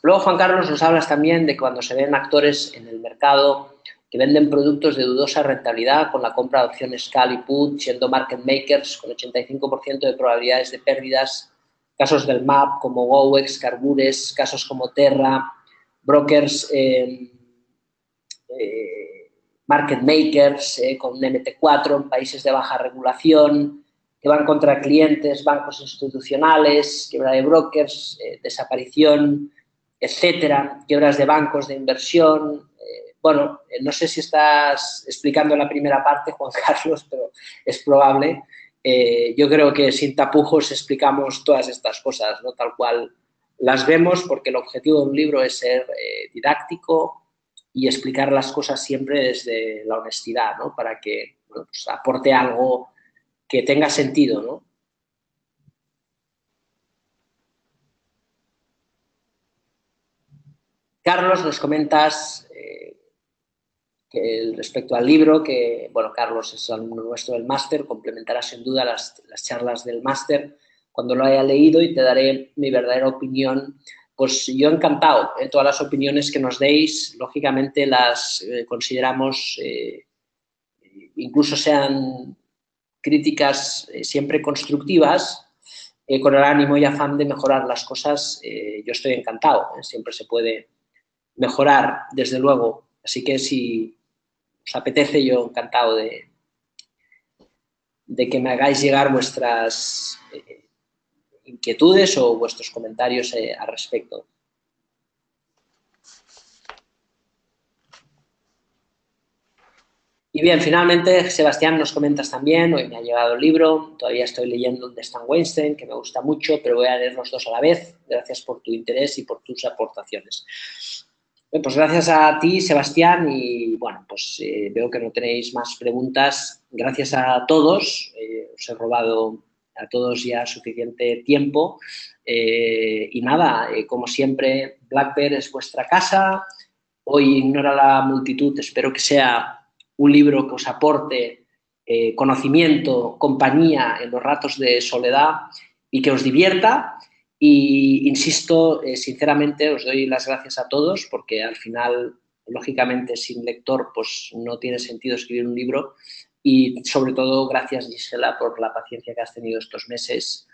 Luego, Juan Carlos, nos hablas también de cuando se ven actores en el mercado que venden productos de dudosa rentabilidad con la compra de opciones call y put, siendo market makers con 85% de probabilidades de pérdidas, casos del MAP como Gowex, Carbures, casos como Terra, brokers market makers con MT4 en países de baja regulación, que van contra clientes, bancos institucionales, quiebra de brokers, desaparición, etcétera, quiebras de bancos de inversión. Bueno, no sé si estás explicando la primera parte, Juan Carlos, pero es probable. Yo creo que sin tapujos explicamos todas estas cosas, ¿no? Tal cual las vemos, porque el objetivo de un libro es ser didáctico y explicar las cosas siempre desde la honestidad, ¿no? Para que bueno, pues aporte algo que tenga sentido, ¿no? Carlos, nos comentas que respecto al libro, que, bueno, Carlos es alumno nuestro del máster, complementará sin duda las charlas del máster cuando lo haya leído y te daré mi verdadera opinión. Pues yo encantado, todas las opiniones que nos deis, lógicamente las consideramos, incluso sean críticas siempre constructivas, con el ánimo y afán de mejorar las cosas, yo estoy encantado. Siempre se puede mejorar, desde luego. Así que si os apetece, yo encantado de que me hagáis llegar vuestras inquietudes o vuestros comentarios al respecto. Y bien, finalmente, Sebastián, nos comentas también, hoy me ha llegado el libro, todavía estoy leyendo el de Stan Weinstein, que me gusta mucho, pero voy a leer los dos a la vez. Gracias por tu interés y por tus aportaciones. Bien, pues gracias a ti, Sebastián, y bueno, pues veo que no tenéis más preguntas. Gracias a todos, os he robado a todos ya suficiente tiempo. Y nada, como siempre, Blackbird es vuestra casa. Hoy Ignora la multitud, espero que sea un libro que os aporte conocimiento, compañía en los ratos de soledad y que os divierta. Y insisto, sinceramente, os doy las gracias a todos porque al final, lógicamente, sin lector, pues no tiene sentido escribir un libro. Y sobre todo, gracias, Gisela, por la paciencia que has tenido estos meses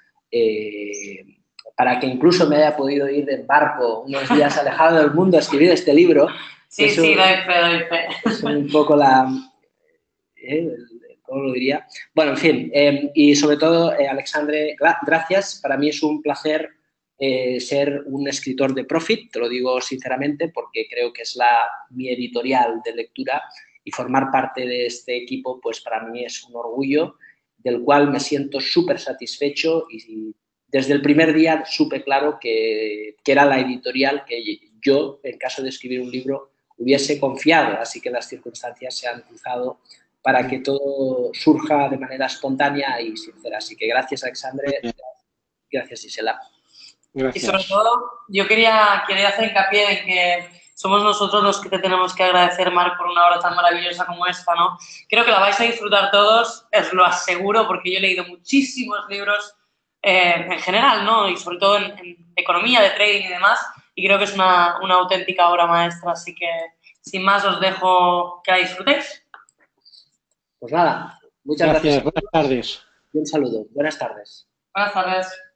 para que incluso me haya podido ir en barco unos días alejado del mundo a escribir este libro. Sí, eso, sí, doy fe. Es un poco ¿cómo lo diría? Bueno, en fin, y sobre todo, Alexandre, gracias. Para mí es un placer ser un escritor de Profit, te lo digo sinceramente, porque creo que es mi editorial de lectura y formar parte de este equipo, pues para mí es un orgullo del cual me siento súper satisfecho y desde el primer día supe claro que era la editorial que yo, en caso de escribir un libro, hubiese confiado, así que las circunstancias se han cruzado para que todo surja de manera espontánea y sincera. Así que gracias, Alexandre, gracias, Gisela. Gracias. Y sobre todo, yo quería hacer hincapié en que somos nosotros los que te tenemos que agradecer, Marc, por una obra tan maravillosa como esta, ¿no? Creo que la vais a disfrutar todos, os lo aseguro, porque yo he leído muchísimos libros en general, ¿no? Y sobre todo en economía, de trading y demás, y creo que es una auténtica obra maestra, así que sin más os dejo que la disfrutéis. Pues nada, muchas gracias. Buenas tardes. Un saludo. Buenas tardes. Buenas tardes.